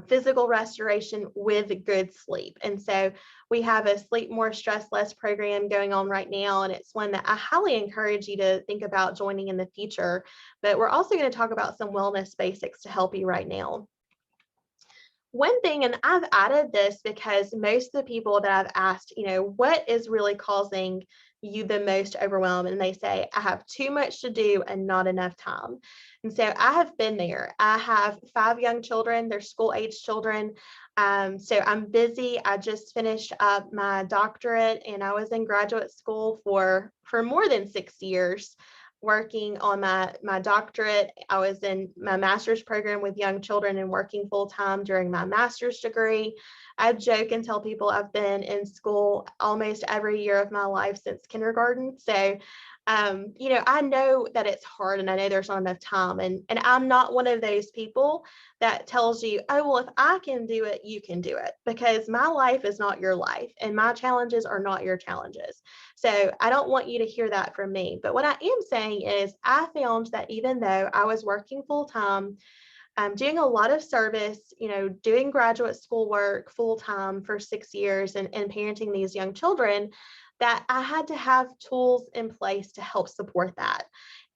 physical restoration with good sleep. And so we have a Sleep More, Stress Less program going on right now, and it's one that I highly encourage you to think about joining in the future. But we're also going to talk about some wellness basics to help you right now. One thing, and I've added this because most of the people that I've asked, what is really causing you the most overwhelmed? And they say, I have too much to do and not enough time. And so I have been there. I have 5 young children. They're school-age children. So I'm busy. I just finished up my doctorate, and I was in graduate school for more than 6 years working on my doctorate. I was in my master's program with young children and working full time during my master's degree. I joke and tell people I've been in school almost every year of my life since kindergarten. So, I know that it's hard and I know there's not enough time. And I'm not one of those people that tells you, oh, well, if I can do it, you can do it, because my life is not your life and my challenges are not your challenges. So I don't want you to hear that from me. But what I am saying is I found that even though I was working full time, doing a lot of service, doing graduate school work full time for 6 years and parenting these young children, that I had to have tools in place to help support that.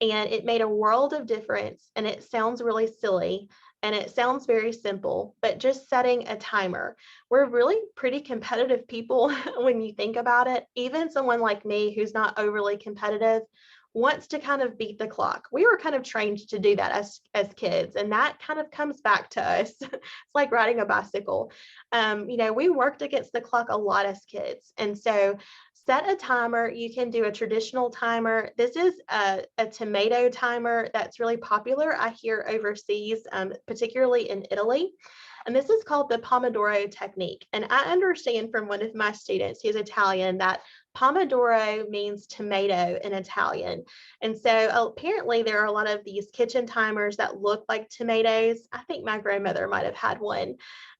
And it made a world of difference. And it sounds really silly and it sounds very simple, but just setting a timer. We're really pretty competitive people when you think about it. Even someone like me who's not overly competitive wants to kind of beat the clock. We were kind of trained to do that as kids, and that kind of comes back to us. It's like riding a bicycle. We worked against the clock a lot as kids, and so set a timer. You can do a traditional timer. This is a tomato timer that's really popular, I hear, overseas, particularly in Italy. And this is called the Pomodoro technique. And I understand from one of my students, he's Italian, that Pomodoro means tomato in Italian. And so apparently there are a lot of these kitchen timers that look like tomatoes. I think my grandmother might have had one.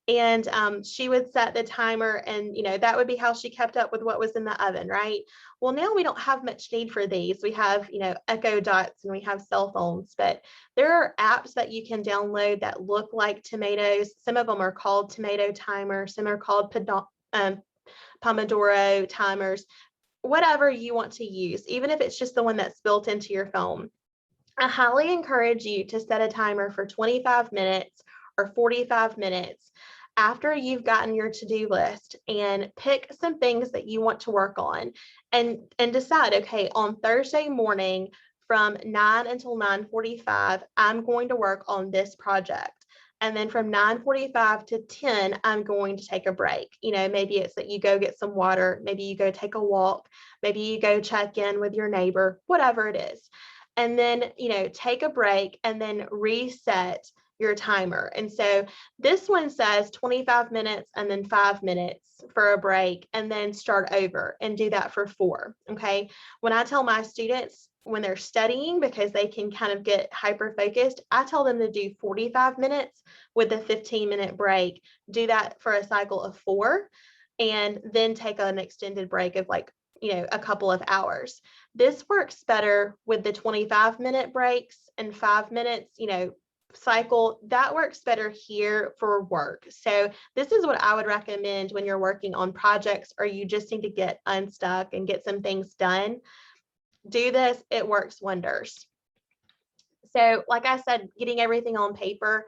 And she would set the timer and, that would be how she kept up with what was in the oven, right? Well, now we don't have much need for these. We have, Echo Dots and we have cell phones, but there are apps that you can download that look like tomatoes. Some of them are called tomato timers. Some are called Pomodoro timers, whatever you want to use, even if it's just the one that's built into your phone. I highly encourage you to set a timer for 25 minutes or 45 minutes after you've gotten your to-do list, and pick some things that you want to work on and decide, okay, on Thursday morning from 9 until 9:45, I'm going to work on this project. And then from 9:45 to 10, I'm going to take a break. Maybe it's that you go get some water, maybe you go take a walk, maybe you go check in with your neighbor, whatever it is. And then, take a break and then reset your timer. And so this one says 25 minutes and then 5 minutes for a break, and then start over and do that for 4. Okay. When I tell my students when they're studying, because they can kind of get hyper focused, I tell them to do 45 minutes with a 15-minute break. Do that for a cycle of 4, and then take an extended break of a couple of hours. This works better with the 25-minute breaks and 5 minutes, cycle. That works better here for work. So this is what I would recommend when you're working on projects or you just need to get unstuck and get some things done. Do this. It works wonders. So like I said, getting everything on paper.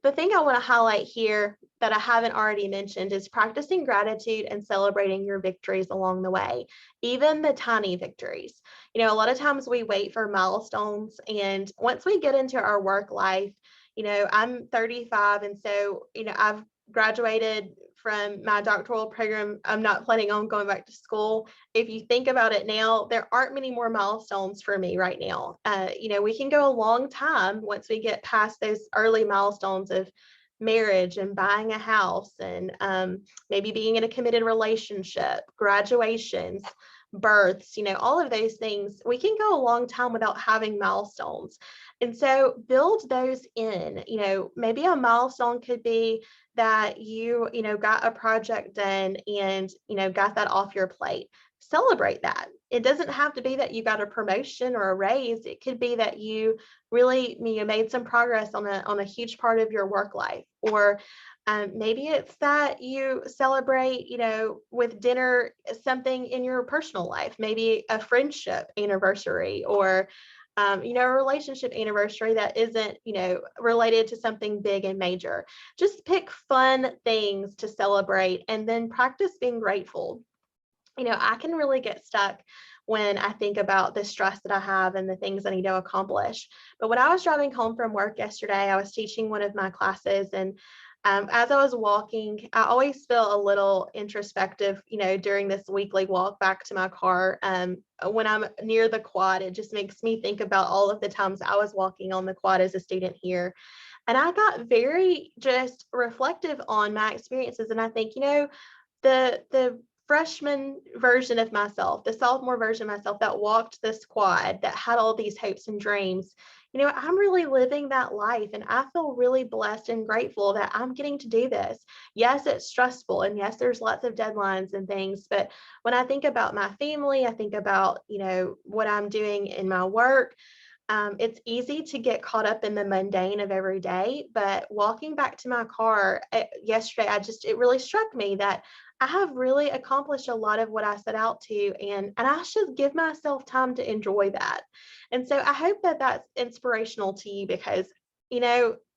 The thing I want to highlight here that I haven't already mentioned is practicing gratitude and celebrating your victories along the way, even the tiny victories. A lot of times we wait for milestones, and once we get into our work life, I'm 35, and so, I've graduated from my doctoral program. I'm not planning on going back to school. If you think about it now, there aren't many more milestones for me right now. We can go a long time once we get past those early milestones of marriage and buying a house and maybe being in a committed relationship, graduations, births, all of those things. We can go a long time without having milestones. And so build those in. Maybe a milestone could be that you got a project done and, got that off your plate. Celebrate that. It doesn't have to be that you got a promotion or a raise. It could be that you really made some progress on a huge part of your work life. Or maybe it's that you celebrate, with dinner, something in your personal life, maybe a friendship anniversary, or a relationship anniversary that isn't, related to something big and major. Just pick fun things to celebrate and then practice being grateful. I can really get stuck when I think about the stress that I have and the things I need to accomplish. But when I was driving home from work yesterday, I was teaching one of my classes, and as I was walking, I always feel a little introspective, during this weekly walk back to my car. When I'm near the quad, it just makes me think about all of the times I was walking on the quad as a student here. And I got very just reflective on my experiences. And I think, the freshman version of myself, the sophomore version of myself that walked this quad, that had all these hopes and dreams, I'm really living that life. And I feel really blessed and grateful that I'm getting to do this. Yes, it's stressful. And yes, there's lots of deadlines and things. But when I think about my family, I think about, what I'm doing in my work. It's easy to get caught up in the mundane of every day, but walking back to my car yesterday, it really struck me that I have really accomplished a lot of what I set out to, and I should give myself time to enjoy that. And so I hope that that's inspirational to you, because,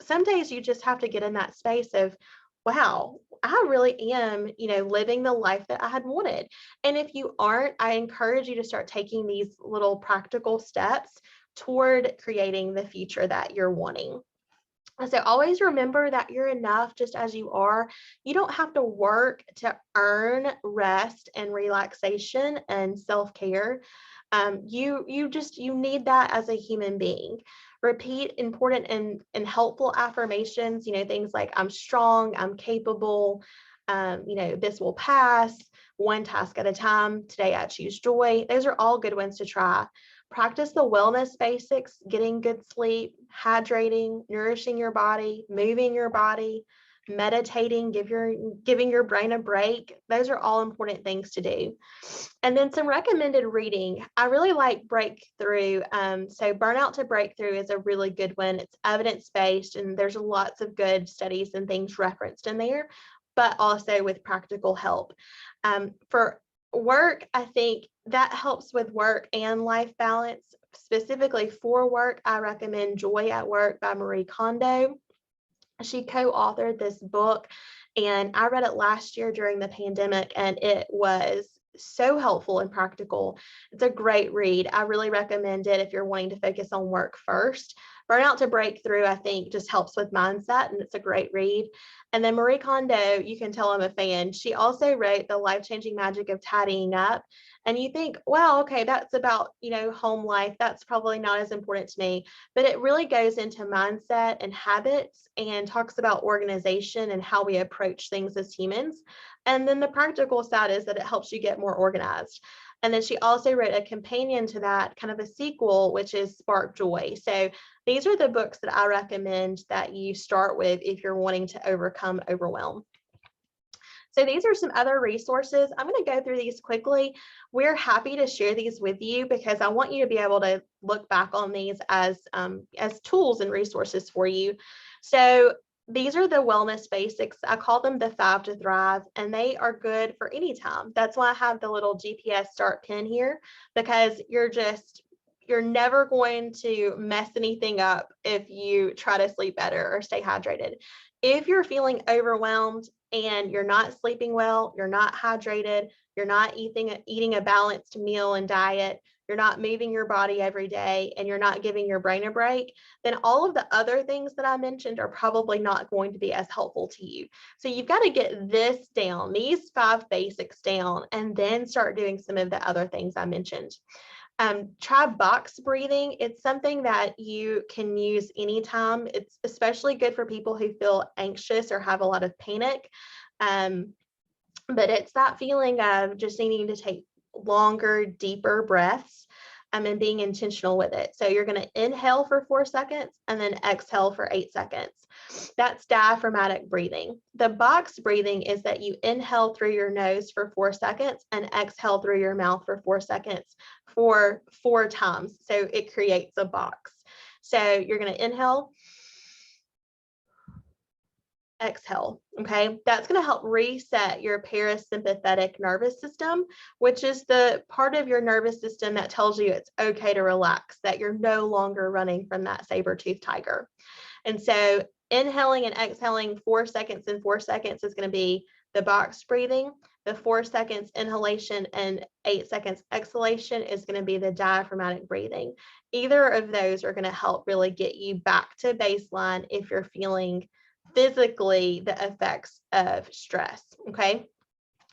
some days you just have to get in that space of, wow, I really am, living the life that I had wanted. And if you aren't, I encourage you to start taking these little practical steps toward creating the future that you're wanting. So always remember that you're enough just as you are. You don't have to work to earn rest and relaxation and self-care. You need that as a human being. Repeat important and helpful affirmations, things like I'm strong, I'm capable, this will pass, one task at a time, today I choose joy. Those are all good ones to try. Practice the wellness basics, getting good sleep, hydrating, nourishing your body, moving your body, meditating, giving your brain a break. Those are all important things to do. And then some recommended reading. I really like Breakthrough. So Burnout to Breakthrough is a really good one. It's evidence-based, and there's lots of good studies and things referenced in there, but also with practical help. For work, I think that helps with work and life balance. Specifically for work, I recommend Joy at Work by Marie Kondo. She co-authored this book, and I read it last year during the pandemic, and it was so helpful and practical. It's a great read. I really recommend it if you're wanting to focus on work first. Burnout to Breakthrough, I think, just helps with mindset, and it's a great read. And then Marie Kondo, you can tell I'm a fan. She also wrote The Life-Changing Magic of Tidying Up. And you think, wow, okay, that's about, home life. That's probably not as important to me. But it really goes into mindset and habits and talks about organization and how we approach things as humans. And then the practical side is that it helps you get more organized. And then she also wrote a companion to that, kind of a sequel, which is Spark Joy. So these are the books that I recommend that you start with if you're wanting to overcome overwhelm. So these are some other resources. I'm going to go through these quickly. We're happy to share these with you because I want you to be able to look back on these as tools and resources for you. So these are the wellness basics. I call them the 5 to Thrive, and they are good for any time. That's why I have the little GPS start pin here, because you're never going to mess anything up if you try to sleep better or stay hydrated. If you're feeling overwhelmed and you're not sleeping well, you're not hydrated, you're not eating a balanced meal and diet, you're not moving your body every day, and you're not giving your brain a break, then all of the other things that I mentioned are probably not going to be as helpful to you. So you've got to get this down, these 5 basics down, and then start doing some of the other things I mentioned. Try box breathing. It's something that you can use anytime. It's especially good for people who feel anxious or have a lot of panic. But it's that feeling of just needing to take longer, deeper breaths, and being intentional with it. So you're going to inhale for 4 seconds and then exhale for 8 seconds. That's diaphragmatic breathing. The box breathing is that you inhale through your nose for 4 seconds and exhale through your mouth for 4 seconds for 4 times. So it creates a box. So you're going to inhale, exhale. Okay, that's going to help reset your parasympathetic nervous system, which is the part of your nervous system that tells you it's okay to relax, that you're no longer running from that saber-toothed tiger. And so inhaling and exhaling 4 seconds and 4 seconds is going to be the box breathing. The 4 seconds inhalation and 8 seconds exhalation is going to be the diaphragmatic breathing. Either of those are going to help really get you back to baseline if you're feeling physically the effects of stress. Okay.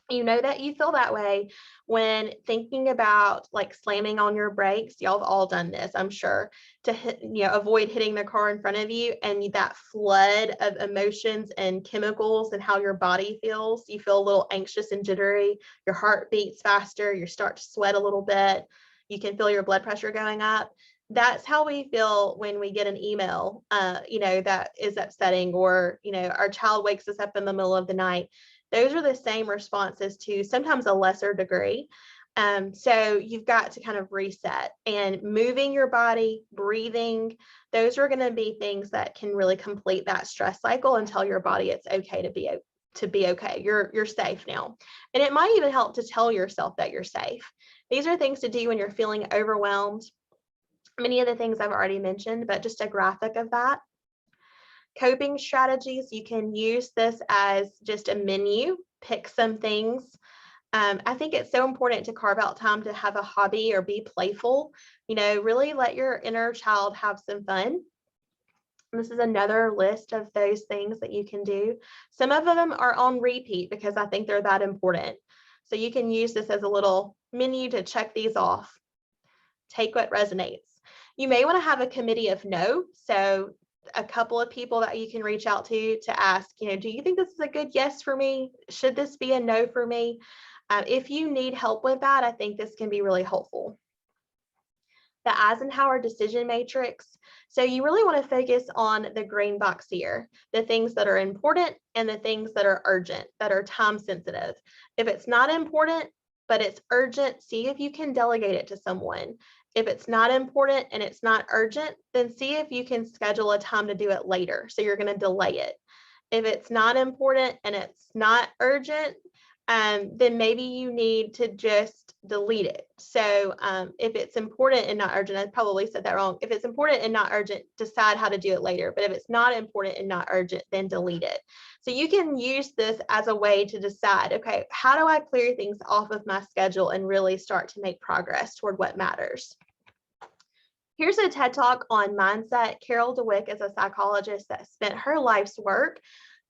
You know that you feel that way when thinking about like slamming on your brakes. Y'all have all done this, I'm sure, to hit, avoid hitting the car in front of you, and that flood of emotions and chemicals and how your body feels. You feel a little anxious and jittery. Your heart beats faster. You start to sweat a little bit. You can feel your blood pressure going up. That's how we feel when we get an email, that is upsetting, or, our child wakes us up in the middle of the night. Those are the same responses to sometimes a lesser degree. So you've got to kind of reset, and moving your body, breathing. Those are going to be things that can really complete that stress cycle and tell your body it's okay to be okay. You're safe now. And it might even help to tell yourself that you're safe. These are things to do when you're feeling overwhelmed. Many of the things I've already mentioned, but just a graphic of that. Coping strategies, you can use this as just a menu, pick some things. I think it's so important to carve out time to have a hobby or be playful, really let your inner child have some fun. This is another list of those things that you can do. Some of them are on repeat because I think they're that important. So you can use this as a little menu to check these off. Take what resonates. You may want to have a committee of no. So a couple of people that you can reach out to ask, do you think this is a good yes for me? Should this be a no for me? If you need help with that, I think this can be really helpful. The Eisenhower decision matrix. So you really want to focus on the green box here, the things that are important and the things that are urgent, that are time sensitive. If it's not important, but it's urgent, see if you can delegate it to someone. If it's not important and it's not urgent, then see if you can schedule a time to do it later. So you're going to delay it. If it's not important and it's not urgent, then maybe you need to just delete it. So if it's important and not urgent, I probably said that wrong. If it's important and not urgent, decide how to do it later. But if it's not important and not urgent, then delete it. So you can use this as a way to decide, okay, how do I clear things off of my schedule and really start to make progress toward what matters? Here's a TED Talk on mindset. Carol Dweck is a psychologist that spent her life's work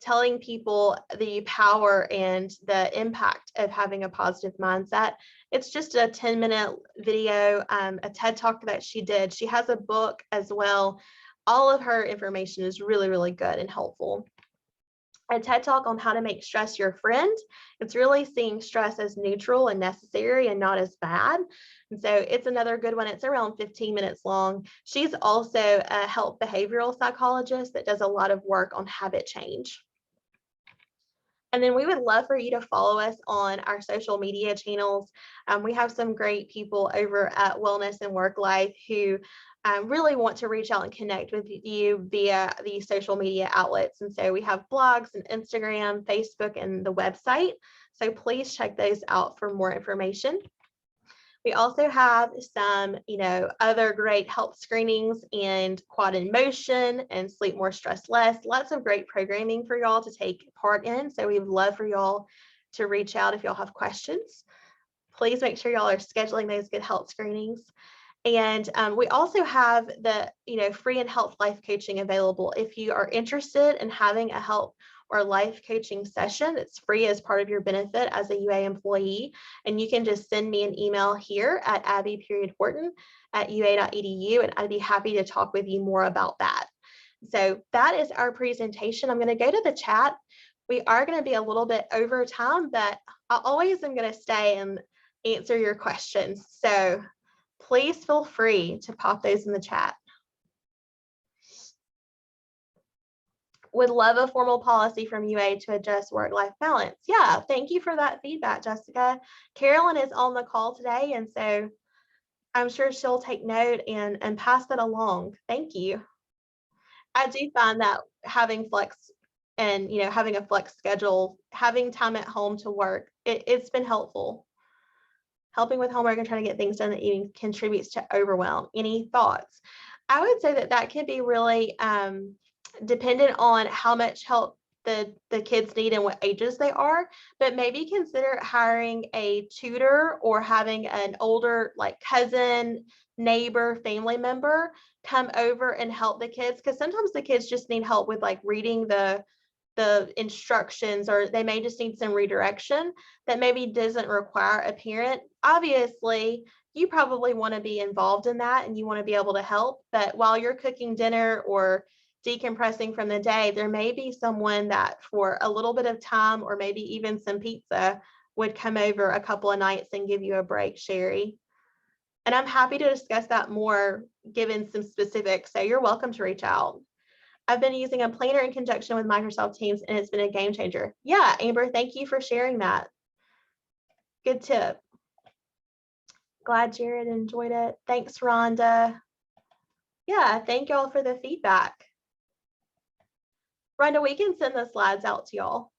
telling people the power and the impact of having a positive mindset. It's just a 10-minute video, a TED Talk that she did. She has a book as well. All of her information is really, really good and helpful. A TED Talk on how to make stress your friend. It's really seeing stress as neutral and necessary and not as bad. And so it's another good one. It's around 15 minutes long. She's also a health behavioral psychologist that does a lot of work on habit change. And then we would love for you to follow us on our social media channels. We have some great people over at Wellness and Work Life who really want to reach out and connect with you via the social media outlets. And so we have blogs and Instagram, Facebook, and the website. So please check those out for more information. We also have some, other great health screenings and Quad in Motion and Sleep More, Stress Less. Lots of great programming for y'all to take part in. So we'd love for y'all to reach out if y'all have questions. Please make sure y'all are scheduling those good health screenings. And we also have the, free and health life coaching available. If you are interested in having a health or life coaching session, it's free as part of your benefit as a UA employee. And you can just send me an email here at abby.horton@ua.edu, and I'd be happy to talk with you more about that. So that is our presentation. I'm going to go to the chat. We are going to be a little bit over time, but I always am going to stay and answer your questions. So please feel free to pop those in the chat. Would love a formal policy from UA to address work-life balance. Yeah, thank you for that feedback, Jessica. Carolyn is on the call today, and so I'm sure she'll take note and pass that along. Thank you. I do find that having flex and having a flex schedule, having time at home to work, it's been helpful. Helping with homework and trying to get things done in the evening contributes to overwhelm. Any thoughts? I would say that can be really dependent on how much help the kids need and what ages they are, but maybe consider hiring a tutor or having an older cousin, neighbor, family member come over and help the kids, because sometimes the kids just need help with reading the the instructions, or they may just need some redirection that maybe doesn't require a parent. Obviously, you probably want to be involved in that and you want to be able to help. But while you're cooking dinner or decompressing from the day, there may be someone that for a little bit of time, or maybe even some pizza, would come over a couple of nights and give you a break, Sherry. And I'm happy to discuss that more, given some specifics. So you're welcome to reach out. I've been using a planner in conjunction with Microsoft Teams, and it's been a game changer. Yeah, Amber, thank you for sharing that. Good tip. Glad Jared enjoyed it. Thanks, Rhonda. Yeah, thank y'all for the feedback. Rhonda, we can send the slides out to y'all.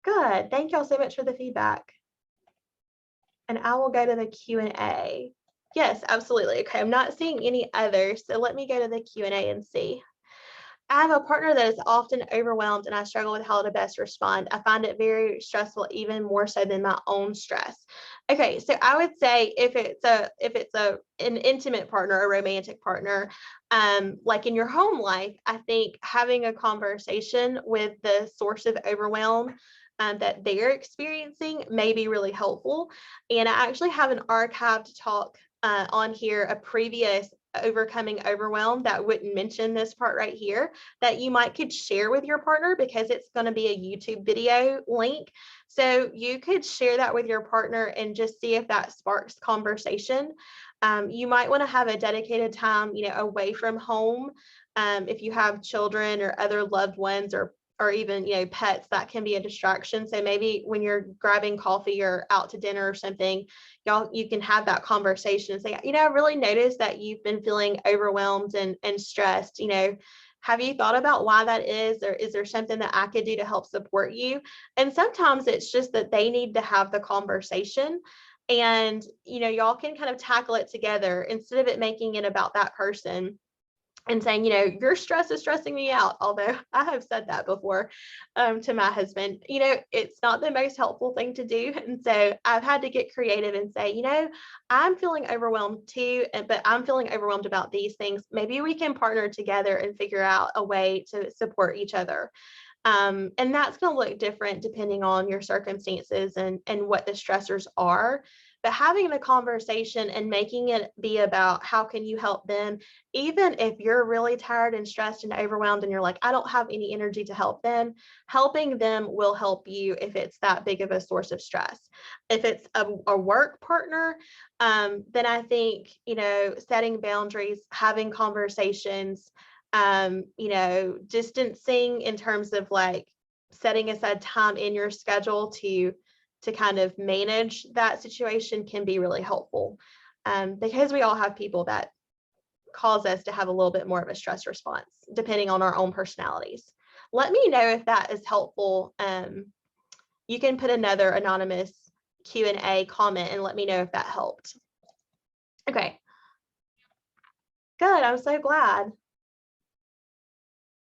Good. Thank y'all so much for the feedback. And I will go to the Q&A. Yes, absolutely. Okay, I'm not seeing any others, so let me go to the Q&A and see. I have a partner that is often overwhelmed and I struggle with how to best respond. I find it very stressful, even more so than my own stress. Okay, so I would say if it's an intimate partner, a romantic partner, like in your home life, I think having a conversation with the source of overwhelm that they're experiencing may be really helpful. And I actually have an archived talk on here, a previous overcoming overwhelm that wouldn't mention this part right here, that you could share with your partner, because it's going to be a YouTube video link. So you could share that with your partner and just see if that sparks conversation. You might want to have a dedicated time, away from home. If you have children or other loved ones, or even, pets, that can be a distraction. So maybe when you're grabbing coffee or out to dinner or something, you can have that conversation and say, I really noticed that you've been feeling overwhelmed and stressed. Have you thought about why that is? Or is there something that I could do to help support you? And sometimes it's just that they need to have the conversation, and, y'all can kind of tackle it together instead of it making it about that person and saying, your stress is stressing me out. Although I have said that before to my husband, it's not the most helpful thing to do. And so I've had to get creative and say, I'm feeling overwhelmed too, but I'm feeling overwhelmed about these things. Maybe we can partner together and figure out a way to support each other. And that's going to look different depending on your circumstances and what the stressors are. But having the conversation and making it be about how can you help them, even if you're really tired and stressed and overwhelmed and you're like, I don't have any energy to help them, helping them will help you if it's that big of a source of stress. If it's a work partner, then I think, setting boundaries, having conversations, distancing in terms of like setting aside time in your schedule to kind of manage that situation can be really helpful, because we all have people that cause us to have a little bit more of a stress response depending on our own personalities. Let me know if that is helpful. You can put another anonymous Q&A comment and let me know if that helped. Okay. Good. I'm so glad.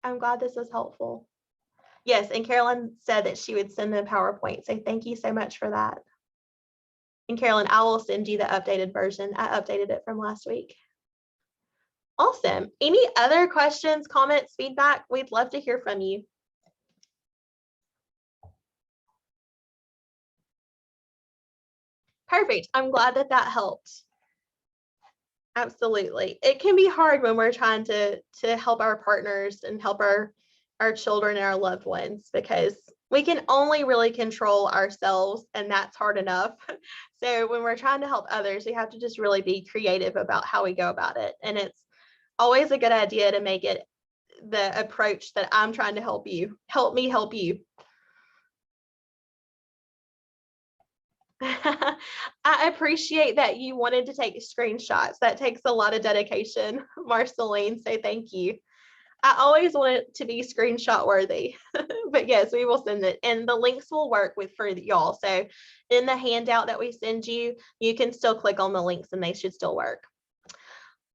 I'm glad this was helpful. Yes, and Carolyn said that she would send the PowerPoint, so thank you so much for that. And Carolyn, I will send you the updated version. I updated it from last week. Awesome. Any other questions, comments, feedback? We'd love to hear from you. Perfect. I'm glad that helped. Absolutely. It can be hard when we're trying to help our partners and help our children and our loved ones, because we can only really control ourselves, and that's hard enough. So when we're trying to help others, we have to just really be creative about how we go about it. And it's always a good idea to make it the approach that I'm trying to help you. Help me help you. I appreciate that you wanted to take screenshots. That takes a lot of dedication, Marceline, so thank you. I always want it to be screenshot worthy, but yes, we will send it, and the links will work for y'all. So in the handout that we send you, you can still click on the links and they should still work.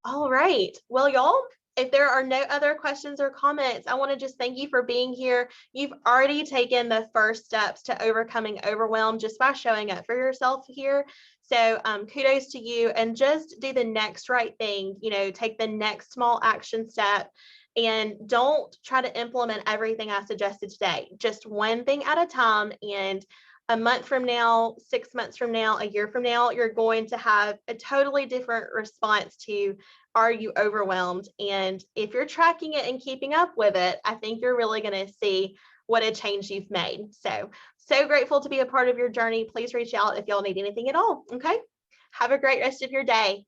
All right. Well, y'all, if there are no other questions or comments, I want to just thank you for being here. You've already taken the first steps to overcoming overwhelm just by showing up for yourself here. So kudos to you, and just do the next right thing, take the next small action step And don't try to implement everything I suggested today, just one thing at a time. And a month from now, 6 months from now, a year from now, you're going to have a totally different response to, are you overwhelmed? And if you're tracking it and keeping up with it, I think you're really going to see what a change you've made. So grateful to be a part of your journey. Please reach out if y'all need anything at all. Okay. Have a great rest of your day.